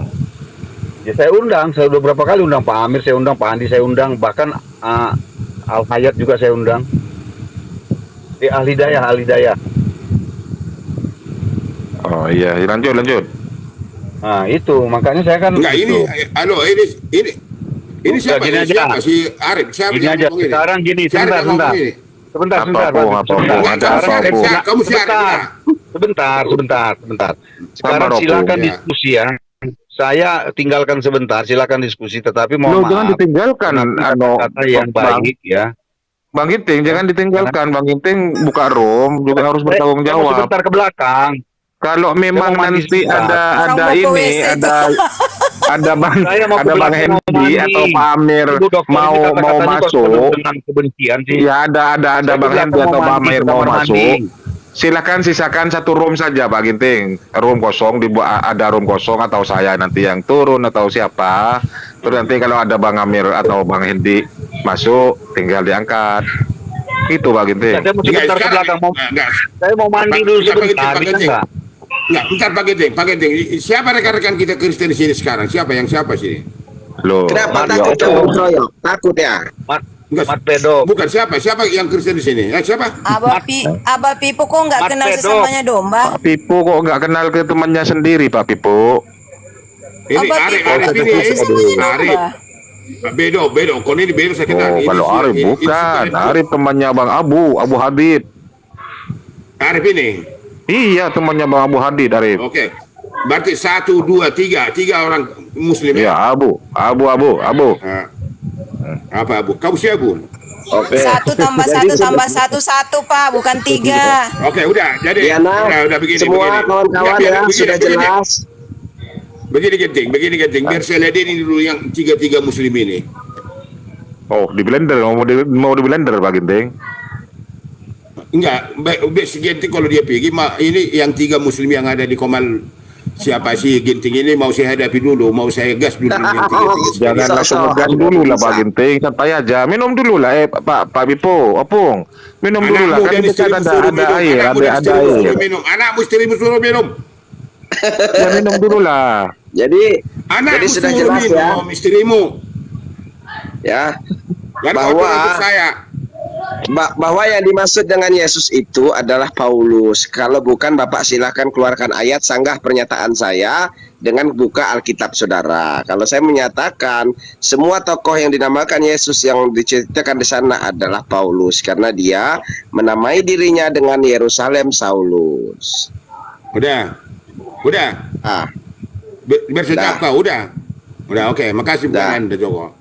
S7: Ya saya undang, saya udah berapa kali undang Pak Amir, saya undang Pak Andi, saya undang, bahkan Al Hayat juga saya undang. Ahli daya.
S4: Oh iya, lanjut.
S7: Nah itu, makanya saya kan.
S5: Enggak, ini, halo, ini siapa?
S7: gini
S5: Ini
S7: aja.
S5: siapa? Si Arif. Siapa
S7: Gini
S5: yang
S7: aja,
S5: ngomong ini?
S7: sekarang gini,
S5: Si Arif yang ngomong ini.
S7: sebentar,
S4: Apa-apa,
S5: Kamu si Arif.
S7: sebentar. Sekarang
S4: Sabar,
S7: silakan
S5: ya.
S7: diskusi ya. Saya tinggalkan sebentar, silakan diskusi. Tetapi mohon
S4: Loh, jangan
S7: maaf,
S4: ditinggalkan,
S7: kata yang baik ya.
S4: Bang Ginting, jangan ditinggalkan. Bang Ginting buka room juga harus bertanggung
S7: Saya mau
S4: jawab.
S7: sebentar ke belakang.
S4: Kalau memang
S7: Saya mau mandi
S4: nanti
S7: sebentar.
S3: Orang mau ke WC
S4: ada Bang
S7: Saya mau ke belakang, mau
S4: Hendy
S7: mandi.
S4: atau Pak Amir
S7: Ibu dokter,
S4: mau
S7: ini kata-katanya kok
S4: masuk.
S7: penuh dengan kebencian sih.
S4: Ya ada
S7: Saya
S4: Bang
S7: ke
S4: Hendy
S7: belakang
S4: atau
S7: mau
S4: Pak
S7: mandi,
S4: Amir
S7: ke
S4: mau
S7: kamar
S4: masuk.
S7: mandi.
S4: Silakan sisakan satu room saja Pak Ginting. Room kosong ada room kosong atau saya nanti yang turun atau siapa. Terus nanti kalau ada Bang Amir atau Bang Hendy masuk tinggal diangkat. Itu Pak Ginting.
S7: Saya mau sebentar ke belakang, saya mau mandi dulu sebentar. Bisa nggak?
S5: Enggak, bentar Pak Ginting. Siapa rekan-rekan kita Kristen di sini sekarang? Siapa sini?
S4: Loh,
S1: Kenapa
S4: ya
S1: takut
S4: Allah.
S1: kamu keroyok? Takut ya?
S7: Mat Pedo.
S5: Bukan siapa yang Kristen di sini? Siapa?
S3: Abah Pipo kok nggak
S7: Mat
S3: kenal
S7: Pedo.
S3: sesamanya domba?
S4: Pak Pipo kok nggak kenal ke temannya sendiri Pak Pipo?
S5: Ini
S3: Abah
S5: Arif
S3: Pipo
S5: ini.
S3: kenal sesamanya
S5: Arif.
S3: domba.
S5: Bedo. Kalau ini Bedo saya kenal.
S4: Oh,
S5: Ini
S4: kalau
S5: si-
S4: Arif
S5: ini
S4: bukan.
S5: si-
S4: Arif temannya Bang Abu Habib.
S5: Arif ini.
S4: Iya, temannya Bang Abu Hadid, Arif.
S5: Oke. Berarti 1, 2, 3 orang Muslim
S4: Iya,
S5: ya?
S4: Abu.
S5: Ah. Apa Abu? Kamu si Abu?
S1: Oke.
S3: 1 tambah 1 tambah 1 1 Pak, bukan 3.
S5: Oke, udah. Jadi
S1: Diana,
S5: udah begini.
S1: semua kawan-kawan ya sudah jelas.
S5: Begini genting. Biar saya lihat ini dulu yang 3 Muslim ini.
S4: Oh, di blender mau di blender Pak Ginting.
S5: Enggak, baik si Genting kalau dia pergi, ini yang 3 Muslim yang ada di Komal. Siapa sih Genting ini mau saya hadapi dulu, mau saya gas dulu yang 3.
S4: Jangan
S1: Bisa,
S4: langsung
S1: so.
S4: ngegas dulu lah Pak
S1: Bisa.
S4: Ginting, santai aja. Minum dulu lah Pak Pipo, Opung. Minum dulu lah, kan kita kan ada air.
S5: Anakmu istrimu suruh minum.
S4: Ya minum dulu lah.
S1: Jadi
S5: Anakmu
S1: sudah
S5: suruh
S1: jelas ya.
S5: minum, istrimu.
S1: Ya,
S5: Dan
S1: bahwa
S5: untuk saya.
S1: bahwa yang dimaksud dengan Yesus itu adalah Paulus. Kalau bukan Bapak silahkan keluarkan ayat sanggah pernyataan saya dengan buka Alkitab saudara. Kalau saya menyatakan semua tokoh yang dinamakan Yesus yang diceritakan di sana adalah Paulus karena dia menamai dirinya dengan Yerusalem Saulus.
S5: Udah.
S1: Ah,
S5: Biar saya jawab kau, udah, oke, makasih bukan Anda Joko.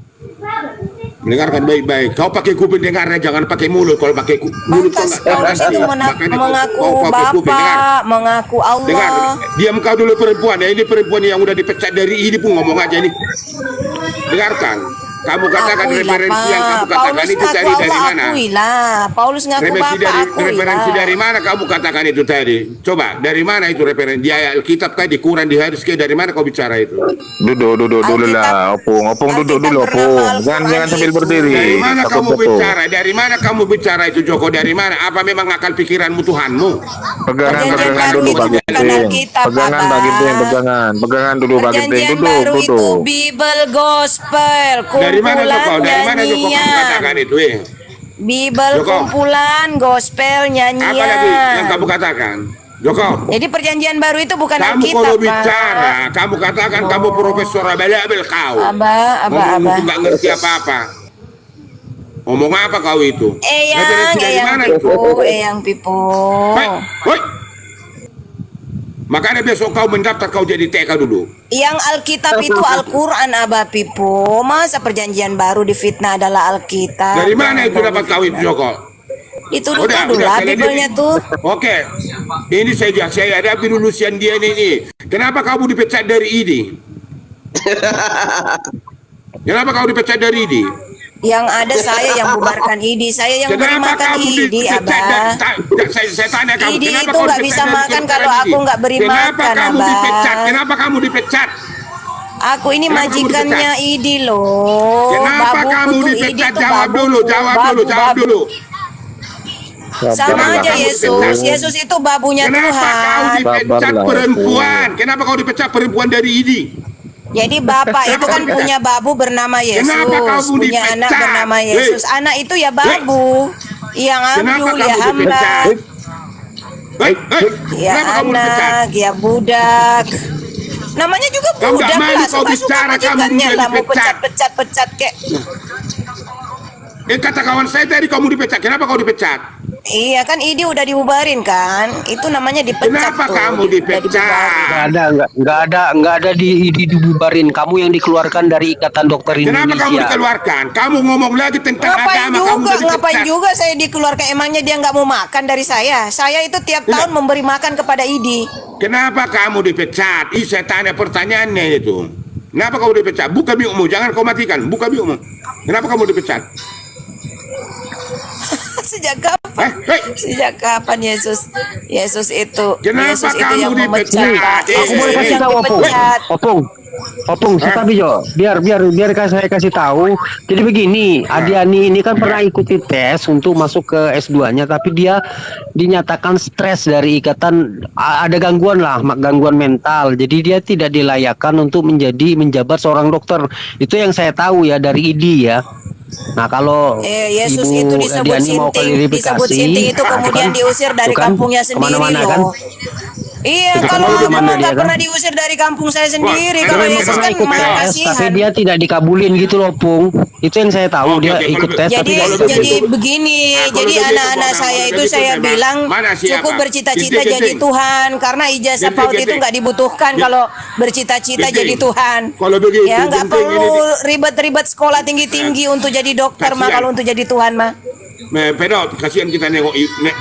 S5: Mendengarkan baik-baik. Kau pakai kuping dengarnya, jangan pakai mulut. Kalau pakai mulut kau nggak tahu
S3: Paulus
S5: pasti.
S3: itu
S5: Makanya
S3: mengaku
S5: kau pakai kuping, dengar.
S3: Bapak, mengaku
S5: Dengar,
S3: Allah.
S5: diam kau dulu perempuan ya. Ini perempuan yang udah dipecat dari ini pun ngomong aja ini. Dengarkan. Kamu katakan
S3: Akuilah,
S5: referensi yang kamu
S3: Pak.
S5: katakan
S3: Paulus
S5: itu
S3: ngaku
S5: tadi dari
S3: Allah,
S5: mana?
S3: akuilah. Paulus ngaku Bapak, akuilah.
S5: Referensi dari mana kamu katakan itu tadi? Coba, dari mana itu referensi? Di Alkitab kah, di Quran, di hadis kah, dari mana kau bicara itu?
S4: Duduk dulu lah, Opung duduk dulu, Opung. Jangan sambil berdiri.
S5: Dari mana
S4: Takut
S5: kamu
S4: betul.
S5: bicara? Dari mana kamu bicara itu, Joko? Dari mana? Apa memang akal pikiranmu Tuhanmu?
S3: Perjanjian
S4: Pegangan
S3: baru
S4: dulu
S3: itu
S4: Bagi
S3: bukan
S4: Ting.
S3: Alkitab,
S4: Pegangan
S3: Abah.
S4: Bagi Ting, pegangan dulu Bagi Ting.
S3: Perjanjian baru itu
S4: Duduk.
S3: Bible Gospel,
S5: Dari mana Joko?
S3: kumpulan
S5: Dari mana Joko kamu
S3: nyanyian.
S5: katakan itu?
S3: Bible
S5: Joko.
S3: kumpulan gospel nyanyian.
S5: Apa lagi yang kamu katakan? Joko,
S3: Jadi perjanjian baru itu bukan
S5: kamu
S3: Alkitab,
S5: kalau
S3: Pak.
S5: bicara, kamu katakan kamu profesor abal-abal kau.
S3: Abah.
S5: Ngomong nggak ngerti apa-apa. Ngomong apa kau itu? Referensi dari mana itu?
S3: Eyang Pipo.
S5: Hei, hoi. Makanya besok kau mendaftar, kau jadi TK dulu.
S3: Yang Alkitab itu Al-Quran, Abah Pipo. Masa perjanjian baru difitnah adalah Alkitab?
S5: Dari mana itu dapat kau itu, Joko?
S3: Itu
S5: Udah,
S3: dulu lah
S5: saya
S3: Biblenya
S5: lihat.
S3: tuh.
S5: Oke, ini saya hadapi dulu sian dia ini. Kenapa kamu dipecat dari ID? Kenapa kau dipecat dari ID?
S3: Yang ada saya yang bubarkan ID, saya yang beri
S5: Kenapa
S3: makan
S5: kamu
S3: ID,
S5: dipecat
S3: Abah.
S5: saya tanya kamu,
S3: ID
S5: kenapa
S3: itu
S5: kau
S3: nggak
S5: dipecat
S3: bisa
S5: dari
S3: makan
S5: kedutaan
S3: kalau
S5: ID?
S3: aku nggak beri
S5: Kenapa
S3: makan,
S5: kamu
S3: Abah.
S5: dipecat? Kenapa kamu dipecat?
S3: Aku ini
S5: Kenapa kamu
S3: majikannya
S5: dipecat?
S3: ID loh.
S5: Kenapa
S3: Babuku
S5: kamu
S3: tuh ID
S5: dipecat?
S3: tuh
S5: Jawab
S3: babu.
S5: dulu, jawab
S3: Babu.
S5: dulu.
S3: Sama
S5: Kenapa
S3: aja
S5: kamu
S3: Yesus.
S5: dipecat?
S3: Yesus itu babunya
S5: Kenapa kau
S3: Tuhan.
S5: dipecat
S2: Sabarlah.
S5: perempuan? Kenapa kau dipecat perempuan dari ID?
S3: Jadi bapak itu kan punya babu bernama Yesus,
S5: Kenapa kamu
S3: punya
S5: dipecat?
S3: anak bernama
S5: Hei.
S3: Yesus. Anak itu ya babu, yang
S5: Kenapa
S3: abdul, ya
S5: kamu
S3: hamba,
S5: dipecat? Hei,
S3: ya
S5: kenapa kamu dipecat?
S3: anak, ya budak. Namanya juga
S5: Kau nggak
S3: budak
S5: malu
S3: lah,
S5: kau
S3: suka-suka
S5: bicara, kamu
S3: majikannya
S5: juga
S3: lah, mau
S5: dipecat.
S3: pecat-pecat kek.
S5: Kata kawan saya tadi kamu dipecat. Kenapa kau dipecat?
S3: Iya kan ID udah dibubarin kan, itu namanya dipecat.
S5: Kenapa
S3: tuh.
S5: kamu
S3: Udah
S5: dipecat?
S3: dibubarin.
S2: Nggak ada dibubarin. Kamu yang dikeluarkan dari Ikatan Dokter
S5: Kenapa kamu
S2: Indonesia.
S5: dikeluarkan? Kamu ngomong lagi tentang agama, kamu udah
S3: Ngapain
S5: dipecat.
S3: juga saya dikeluarkan? Emangnya dia nggak mau makan dari saya? Saya itu tiap tahun memberi makan kepada ID.
S5: Kenapa kamu dipecat? Saya tanya pertanyaannya itu. Kenapa kamu dipecat? Buka biukmu, jangan kau matikan. Buka biukmu. Kenapa kamu dipecat?
S3: Sejak kapan? Sejak kapan Yesus itu?
S5: Kenapa
S3: Yesus itu
S5: kamu
S3: yang
S5: dipecat?
S3: memecat.
S2: Aku boleh kasih tahu Opung, tapi Jo, biar saya kasih tahu. Jadi begini, Adiani ini kan pernah ikuti tes untuk masuk ke S2-nya, tapi dia dinyatakan stres dari ikatan, ada gangguan lah, gangguan mental. Jadi dia tidak dilayakkan untuk menjabat seorang dokter. Itu yang saya tahu ya dari ID ya. Nah kalau
S3: Yesus
S2: Ibu
S3: itu disebut
S2: Adiani mau
S3: sinting, disebut sinting itu kemudian diusir dari kampungnya sendiri
S2: kemana-mana
S3: loh.
S2: kan?
S3: Iya,
S2: Itu
S3: kalau
S2: kemana-mana
S3: aku
S2: dia
S3: nggak
S2: kan?
S3: pernah diusir dari kampung saya sendiri.
S5: Wah,
S3: Kalau
S5: memang
S3: Yesus
S2: Pernah
S3: kan
S2: ikut
S3: malah
S2: tes,
S3: kasihan.
S2: tapi dia tidak dikabulin gitu loh, Pung. Itu yang saya tahu,
S5: Oke,
S2: dia
S5: oke,
S2: ikut
S5: kalau
S2: tes tapi
S3: Jadi
S2: tidak
S5: kalau
S2: dikabulin.
S3: jadi begini,
S5: Nah, kalau
S3: jadi
S5: begitu,
S3: anak-anak
S5: kalau
S3: saya itu
S5: begitu
S3: saya
S5: memang,
S3: bilang
S5: mana siapa?
S3: cukup bercita-cita
S5: Ginting,
S3: jadi
S5: ginting.
S3: Tuhan, karena ijazah
S5: Ginting,
S3: PAUD itu
S5: ginting.
S3: nggak dibutuhkan kalau bercita-cita
S5: Ginting.
S3: jadi Tuhan.
S5: Kalau begitu,
S3: Ya nggak
S5: ginting
S3: perlu
S5: ini-
S3: ribet-ribet sekolah tinggi-tinggi untuk jadi dokter mah,
S5: Kasihan.
S3: kalau untuk jadi Tuhan mah.
S5: Pedot, kasihan kita nengok,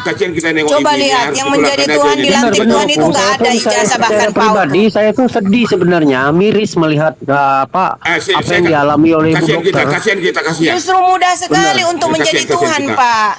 S5: kasihan kita nengok.
S3: Coba
S5: ibu ini,
S3: lihat,
S5: harus
S3: yang
S5: dikeluarkan
S3: menjadi
S5: aja
S3: Tuhan
S5: ini.
S3: dilantik Tuhan itu nggak ada ijazah bahkan PAUD.
S2: pribadi saya tuh sedih sebenarnya, miris melihat apa yang dialami oleh Ibu
S5: kasihan kita,
S2: Dokter.
S5: kasihan.
S3: Justru mudah sekali untuk
S5: Kasihan,
S3: menjadi
S5: kasihan
S3: Tuhan,
S5: kita.
S3: Pak.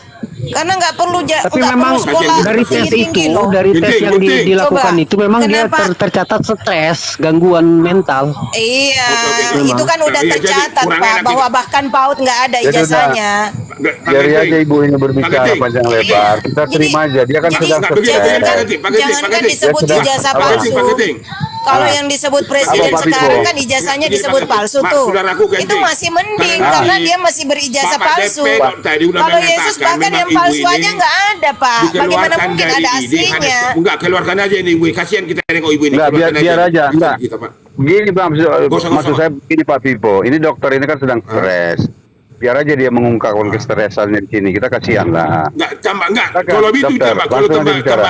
S3: Karena nggak perlu
S2: Tapi
S3: nggak
S2: memang
S3: perlu sekolah
S2: dari tes
S3: tinggi-tinggi
S2: itu,
S3: loh.
S2: dari tes yang
S5: Ginting.
S2: dilakukan
S3: Coba,
S2: itu memang dia
S3: kenapa?
S2: tercatat stres, gangguan mental.
S3: Iya,
S5: Oke,
S3: itu kan udah
S5: Iya, jadi
S3: tercatat
S5: kurang
S3: Pak,
S5: enak
S3: bahwa
S5: ini.
S3: bahkan PAUD nggak ada
S7: Jadi
S3: ijazahnya.
S7: Biar aja ibu ini berbicara
S5: Ginting.
S7: panjang lebar. Kita terima aja. Dia kan
S3: jadi
S7: sedang
S5: Nggak begini,
S7: stres.
S5: Pak Ginting, Pak Ginting,
S3: Jangankan
S5: Pak Ginting.
S3: disebut
S7: Ya, sudah.
S3: ijazah
S7: Apa?
S3: palsu.
S5: Pak Ginting.
S3: Kalau yang disebut presiden
S7: Apa, Pak
S3: sekarang
S7: Pipo?
S3: kan ijazahnya
S5: Jadi,
S3: disebut
S5: Pak,
S3: palsu
S5: Pak,
S3: tuh.
S5: saudara aku, Ginting.
S3: Itu masih mending
S5: Karena
S3: karena
S5: tadi
S3: dia masih berijazah
S5: Bapak
S3: palsu.
S5: DP tadi udah
S3: Kalau Yesus
S5: mengatakan
S3: bahkan
S5: memang
S3: yang
S5: ibu
S3: palsu
S5: ini
S3: aja nggak ada Pak. Bagaimana
S5: dikeluarkan
S3: mungkin
S5: dari
S3: ada
S5: ID,
S3: aslinya?
S5: Enggak, keluarkan aja ini ibu. Kasihan kita nengok ibu ini.
S7: Enggak,
S5: keluarkan
S7: biar aja.
S5: Kasihan
S7: Enggak.
S5: kita, Pak.
S7: Begini Bang,
S5: Gosong-gosong.
S7: maksud saya begini Pak Pipo. Ini dokter ini kan sedang stres. Biar aja dia mengungkapkan kestresiannya di sini. Kita kasihan lah.
S5: Enggak.
S7: Silakan,
S5: Kalau itu
S7: dokter,
S5: tambah, kalau
S7: langsung aja bicara.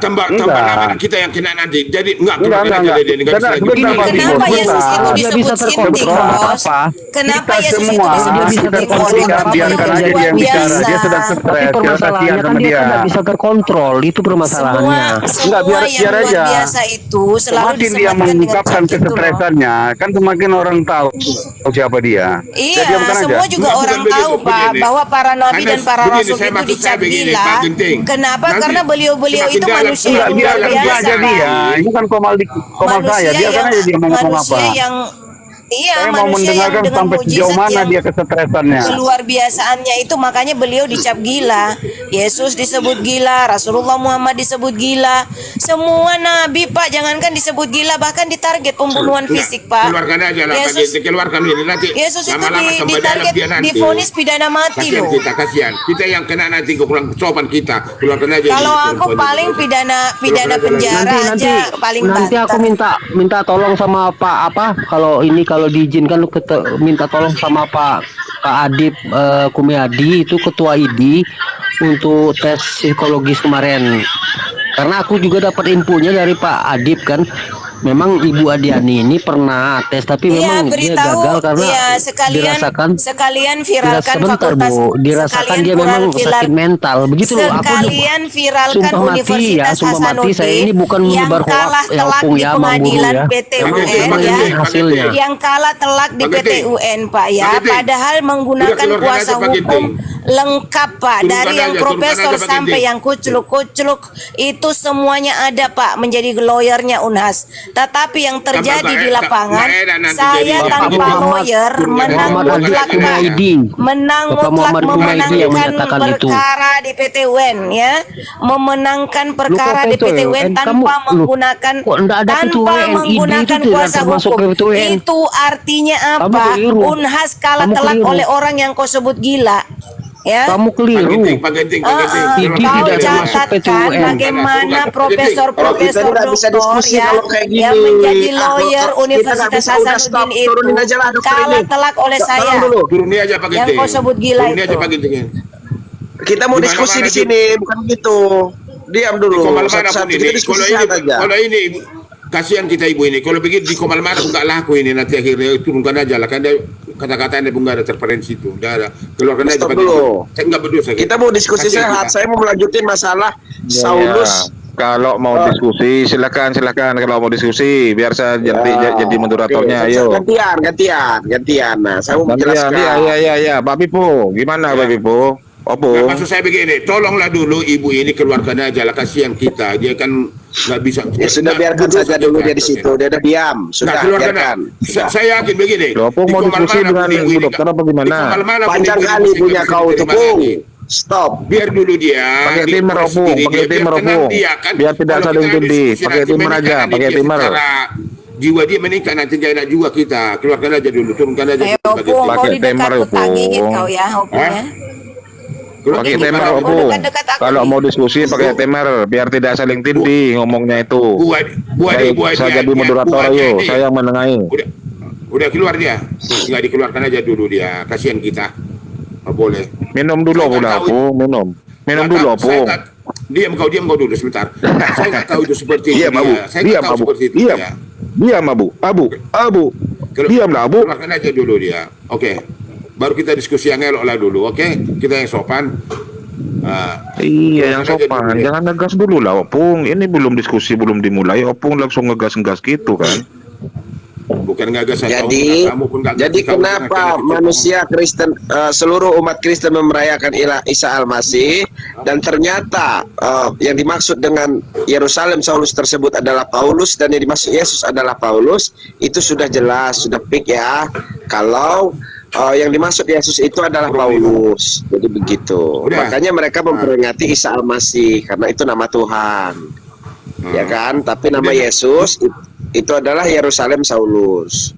S5: tambah
S7: Enggak.
S5: nama kita yang kena nanti. Jadi enggak.
S7: Enggak. Karena sebentar, Pak Bimo,
S3: Kenapa Yesus itu
S7: sebentar.
S2: Dia bisa
S3: disebut
S2: terkontrol,
S3: sinting,
S2: nggak
S3: Bos?
S2: apa-apa.
S3: Kenapa
S7: Kita
S3: Yesus itu
S7: semua
S3: disebut
S2: bisa
S3: sinting?
S2: terkontrol,
S3: Bos?
S2: nggak apa-apa.
S7: biarkan aja dia yang bicara. Dia sedang
S2: Tapi
S7: stres. Kita
S2: permasalahannya
S7: kasihan
S2: kan
S7: sama
S2: dia
S7: dia.
S2: kan nggak bisa terkontrol, itu permasalahannya.
S3: Semua
S7: biar
S3: yang luar
S7: aja.
S3: biasa itu selalu
S7: Semakin dia
S3: disebutkan dengan
S7: mengungkapkan
S3: cak itu loh.
S7: kesetresannya, kan semakin orang tahu siapa dia.
S3: Iya,
S7: Jadi bukan
S3: semua
S7: aja.
S3: juga
S5: Bukan
S3: orang
S5: begini,
S3: tahu Pak
S5: begini.
S3: bahwa para nabi
S5: Karena
S3: dan para
S5: begini,
S3: rasul
S5: saya
S3: itu
S5: maksud saya
S3: dicap
S5: begini,
S3: gila.
S5: Pak Genting.
S3: Kenapa?
S5: Nanti
S3: Karena beliau-beliau
S5: semakin
S3: itu
S5: dalam,
S3: manusia
S7: Enggak,
S3: yang luar
S7: biarkan
S3: biasa.
S7: saja dia.
S3: Pak.
S7: Ini kan komal saya. Biarkan aja dia mau ngomong apa.
S3: manusia yang iya,
S7: Saya mau
S3: manusia yang
S7: mendengarkan
S3: dengan
S7: sampai sejauh
S3: mujizat
S7: mana
S3: yang
S7: dia kesetresannya.
S3: keluar biasaannya itu, makanya beliau dicap gila. Yesus disebut gila, Rasulullah Muhammad disebut gila. Semua nabi Pak, jangankan disebut gila, bahkan ditarget pembunuhan
S5: Enggak.
S3: fisik Pak.
S5: Keluarkan aja lah Pak
S3: Yesus,
S5: Genting. Keluarkan ini nanti.
S3: Yesus itu
S5: Lama-lama tambah dalam
S3: ditarget,
S5: dia nanti.
S3: divonis pidana mati
S5: Kasihan
S3: loh.
S5: kita, kasihan. Kita yang kena nanti kurang sopan kita. Keluarkan aja.
S3: Kalau
S5: ini,
S3: aku
S5: keluarkan
S3: paling
S5: aja.
S3: pidana
S5: Keluarkan aja.
S3: penjara
S2: nanti
S3: aja paling
S2: nanti aku
S3: banter.
S2: minta tolong sama Pak kalau diizinkan lu minta tolong sama Pak Adip Kumiadi, itu ketua ID, untuk tes psikologis kemarin, karena aku juga dapat infonya dari Pak Adip kan. Memang Ibu Adiani ini pernah tes, tapi
S3: Iya,
S2: memang dia
S3: beritahu,
S2: gagal karena
S3: iya, sekalian viralkan
S2: sebentar
S3: fakultas,
S2: Bu, dirasakan dia memang sakit mental. Begitu loh, aku
S3: sekalian viralkan
S2: sumpah mati
S3: Universitas
S2: ya, sumpah mati, saya
S3: Hasanuddin
S2: ini bukan
S3: yang
S2: menyebar hoax
S3: kalah
S2: ya,
S3: telak
S2: Opung
S3: di
S2: ya, Bang Guru
S3: pengadilan
S2: ya.
S3: PT
S5: Pak
S3: UN
S5: Genting, Pak
S3: ya,
S5: Genting, Pak
S2: hasilnya.
S5: Genting.
S3: yang kalah telak di
S5: Pak
S3: PT
S5: Genting.
S3: UN Pak ya,
S5: Pak Genting.
S3: padahal menggunakan
S5: Udah, keluarkan
S3: kuasa
S5: aja, Pak
S3: hukum
S5: Genting.
S3: lengkap Pak,
S5: Turunkan
S3: dari yang
S5: aja, turunkan
S3: profesor
S5: aja, Pak
S3: sampai
S5: Genting.
S3: yang kucluk-kucluk itu semuanya ada Pak, menjadi lawyernya Unhas. Tetapi yang terjadi di lapangan,
S5: Mbak Eda nanti
S3: saya
S5: jadi
S3: tanpa
S2: Muhammad-
S3: lawyer menang
S2: Muhammad Adib
S3: mutlak Pak.
S2: Kumaidi.
S3: Menang
S2: Bapak
S3: mutlak
S2: Muhammad Kumaidi yang
S3: memenangkan
S2: menyatakan itu.
S3: perkara di PT UN ya, memenangkan perkara
S2: kok
S3: di PT
S2: PT
S3: UN
S2: UN?
S3: tanpa
S2: Kamu-
S3: menggunakan
S2: kok nggak ada PT UN? ID
S3: menggunakan
S2: itu tidak
S3: kuasa
S2: termasuk
S3: hukum.
S2: PT UN.
S3: Itu artinya
S2: Kamu
S3: apa?
S2: keliru.
S3: Unhas kalah
S2: Kamu
S3: telak
S2: keliru.
S3: oleh orang yang kau sebut gila. Ya.
S2: Kamu
S5: Pak
S2: keliru.
S5: Genting, Pak Genting, Pak Genting.
S2: Ini
S3: Kau
S2: tidak termasuk PT
S3: catatkan
S2: UN.
S3: bagaimana
S5: Pak
S3: profesor-profesor
S1: Kita nggak bisa
S3: doktor
S1: diskusi
S3: ya,
S1: kalau kayak gini.
S3: yang menjadi
S1: Ah,
S3: lawyer
S1: kita
S3: Universitas
S1: nggak bisa, udah
S3: Hasanuddin
S1: stop. Turunin
S3: itu
S1: aja lah, dokter
S3: kalah
S1: ini.
S3: telak oleh saya.
S1: Tolong dulu.
S5: Turun aja Pak
S3: Yang
S5: Genting.
S3: kau sebut gila
S5: Turun
S3: itu.
S5: aja Pak Genting.
S1: Kita mau
S5: Di
S1: diskusi
S5: mana-mana
S1: di sini, bukan gitu. Diam dulu.
S5: Komal mana pun
S1: Satu-satu
S5: ini.
S1: kita diskusi aja.
S5: Kalau ini ibu, kasihan kita ibu ini. Kalau begitu di Komal mana pun nggak laku ini, nanti akhirnya turunkan aja lah. Kan dia kata-katanya pun nggak ada referensi itu. Nggak ada. Keluarkan aja
S1: Stop
S5: Pak
S1: dulu.
S5: Genting. Saya nggak berdua.
S1: Kita mau diskusi
S5: Kasihan
S1: sehat.
S5: kita.
S1: Saya mau melanjutin masalah Saulus.
S4: Kalau mau diskusi silakan kalau mau diskusi biar saya jadi moderatornya.
S1: Oke,
S4: Ayo.
S1: gantian. Nah, saya mau
S4: Gantian.
S1: menjelaskan.
S4: Iya. Pak Pipo, gimana Pak Pipo?
S5: Nah,
S4: Opung.
S5: maksud saya begini, tolonglah dulu ibu ini keluarkan aja lah, kasihan kita. Dia kan nggak bisa.
S1: Ya sudah, biarkan saja dulu dia di situ. Dia udah diam. Sudah,
S5: keluarkan.
S1: biarkan. Sudah.
S5: Saya yakin begini.
S4: Loh, Opung
S5: di
S4: mau
S5: Komal
S4: diskusi
S5: mana
S4: dengan
S5: pun ibu
S4: Bu
S5: ini
S4: Dokter
S5: nggak-
S4: apa gimana?
S5: di Komal mana pun
S1: Panjang
S5: ibu ini
S1: kali
S5: mesti
S1: punya
S5: bisa
S1: kau itu,
S5: diterima
S1: Pung.
S5: lagi.
S1: Stop.
S5: Biar dulu dia
S4: Pakai
S5: di
S4: timer
S5: proses
S4: Opung,
S5: diri
S4: pakai
S5: dia,
S4: timer
S5: tenang
S4: Opung.
S5: dia, kan.
S4: Biar tidak
S5: Kalau
S4: saling
S5: kita
S4: tindih.
S5: diskusi
S4: Pakai
S5: nanti
S4: timer
S5: meningkat
S4: aja,
S5: nanti
S4: pakai
S5: dia
S4: timer.
S5: secara jiwa dia meningkat, nanti gak enak juga kita. Keluarkan aja dulu, turunkan aja
S3: Ayo
S5: dulu,
S3: Opung, kau
S4: Pakai
S3: di dekat
S4: timer,
S3: ku tagih
S4: Opung.
S3: kau ya Opung ya.
S5: Keluarkan
S4: Pakai
S5: dulu,
S4: timer
S5: Pak.
S4: Opung.
S3: dekat-dekat aku
S4: Kalau
S3: nih.
S4: mau diskusi pakai timer biar tidak saling tindih ngomongnya itu.
S5: Buat
S4: Baik, saya jadi moderator ayo, saya yang menengahi.
S5: Udah keluar dia, nggak dikeluarkan aja dulu dia, kasihan kita. Oh, boleh.
S4: Minum dulu
S5: Saya nggak
S4: udah
S5: tahu.
S4: Opung, minum. Minum
S5: Nggak
S4: dulu
S5: tahu, saya
S4: Opung.
S5: nggak- Diam kau dulu sebentar. Saya nggak tahu itu seperti itu.
S4: Diam Abu,
S5: Saya
S4: diam
S5: nggak tahu
S4: Abu,
S5: seperti itu.
S4: diam.
S5: dia.
S4: Diam Abu. Diamlah Abu.
S5: Keluarkan aja dulu dia. Oke. Baru kita diskusi yang elok lah dulu, oke? Kita yang sopan.
S4: Iya yang
S5: keluarkan aja
S4: sopan,
S5: dulu dia.
S4: jangan ngegas dulu lah Opung. Ini belum diskusi, belum dimulai, Opung langsung ngegas-ngegas gitu kan.
S5: Bukan ngagas atau
S1: Jadi,
S5: kamu pun nggak
S1: jadi
S5: ngerti, kamu
S1: kenapa
S5: jangan kena
S1: manusia Kristen, seluruh umat Kristen merayakan Isa Al-Masih, dan ternyata yang dimaksud dengan Yerusalem Saulus tersebut adalah Paulus, dan yang dimaksud Yesus adalah Paulus, itu sudah jelas, sudah pik ya. Kalau yang dimaksud Yesus itu adalah Paulus, jadi begitu.
S5: Udah.
S1: Makanya mereka memperingati Isa Al-Masih karena itu nama Tuhan, ya kan? Tapi nama
S5: Udah.
S1: Yesus itu adalah Yerusalem Saulus.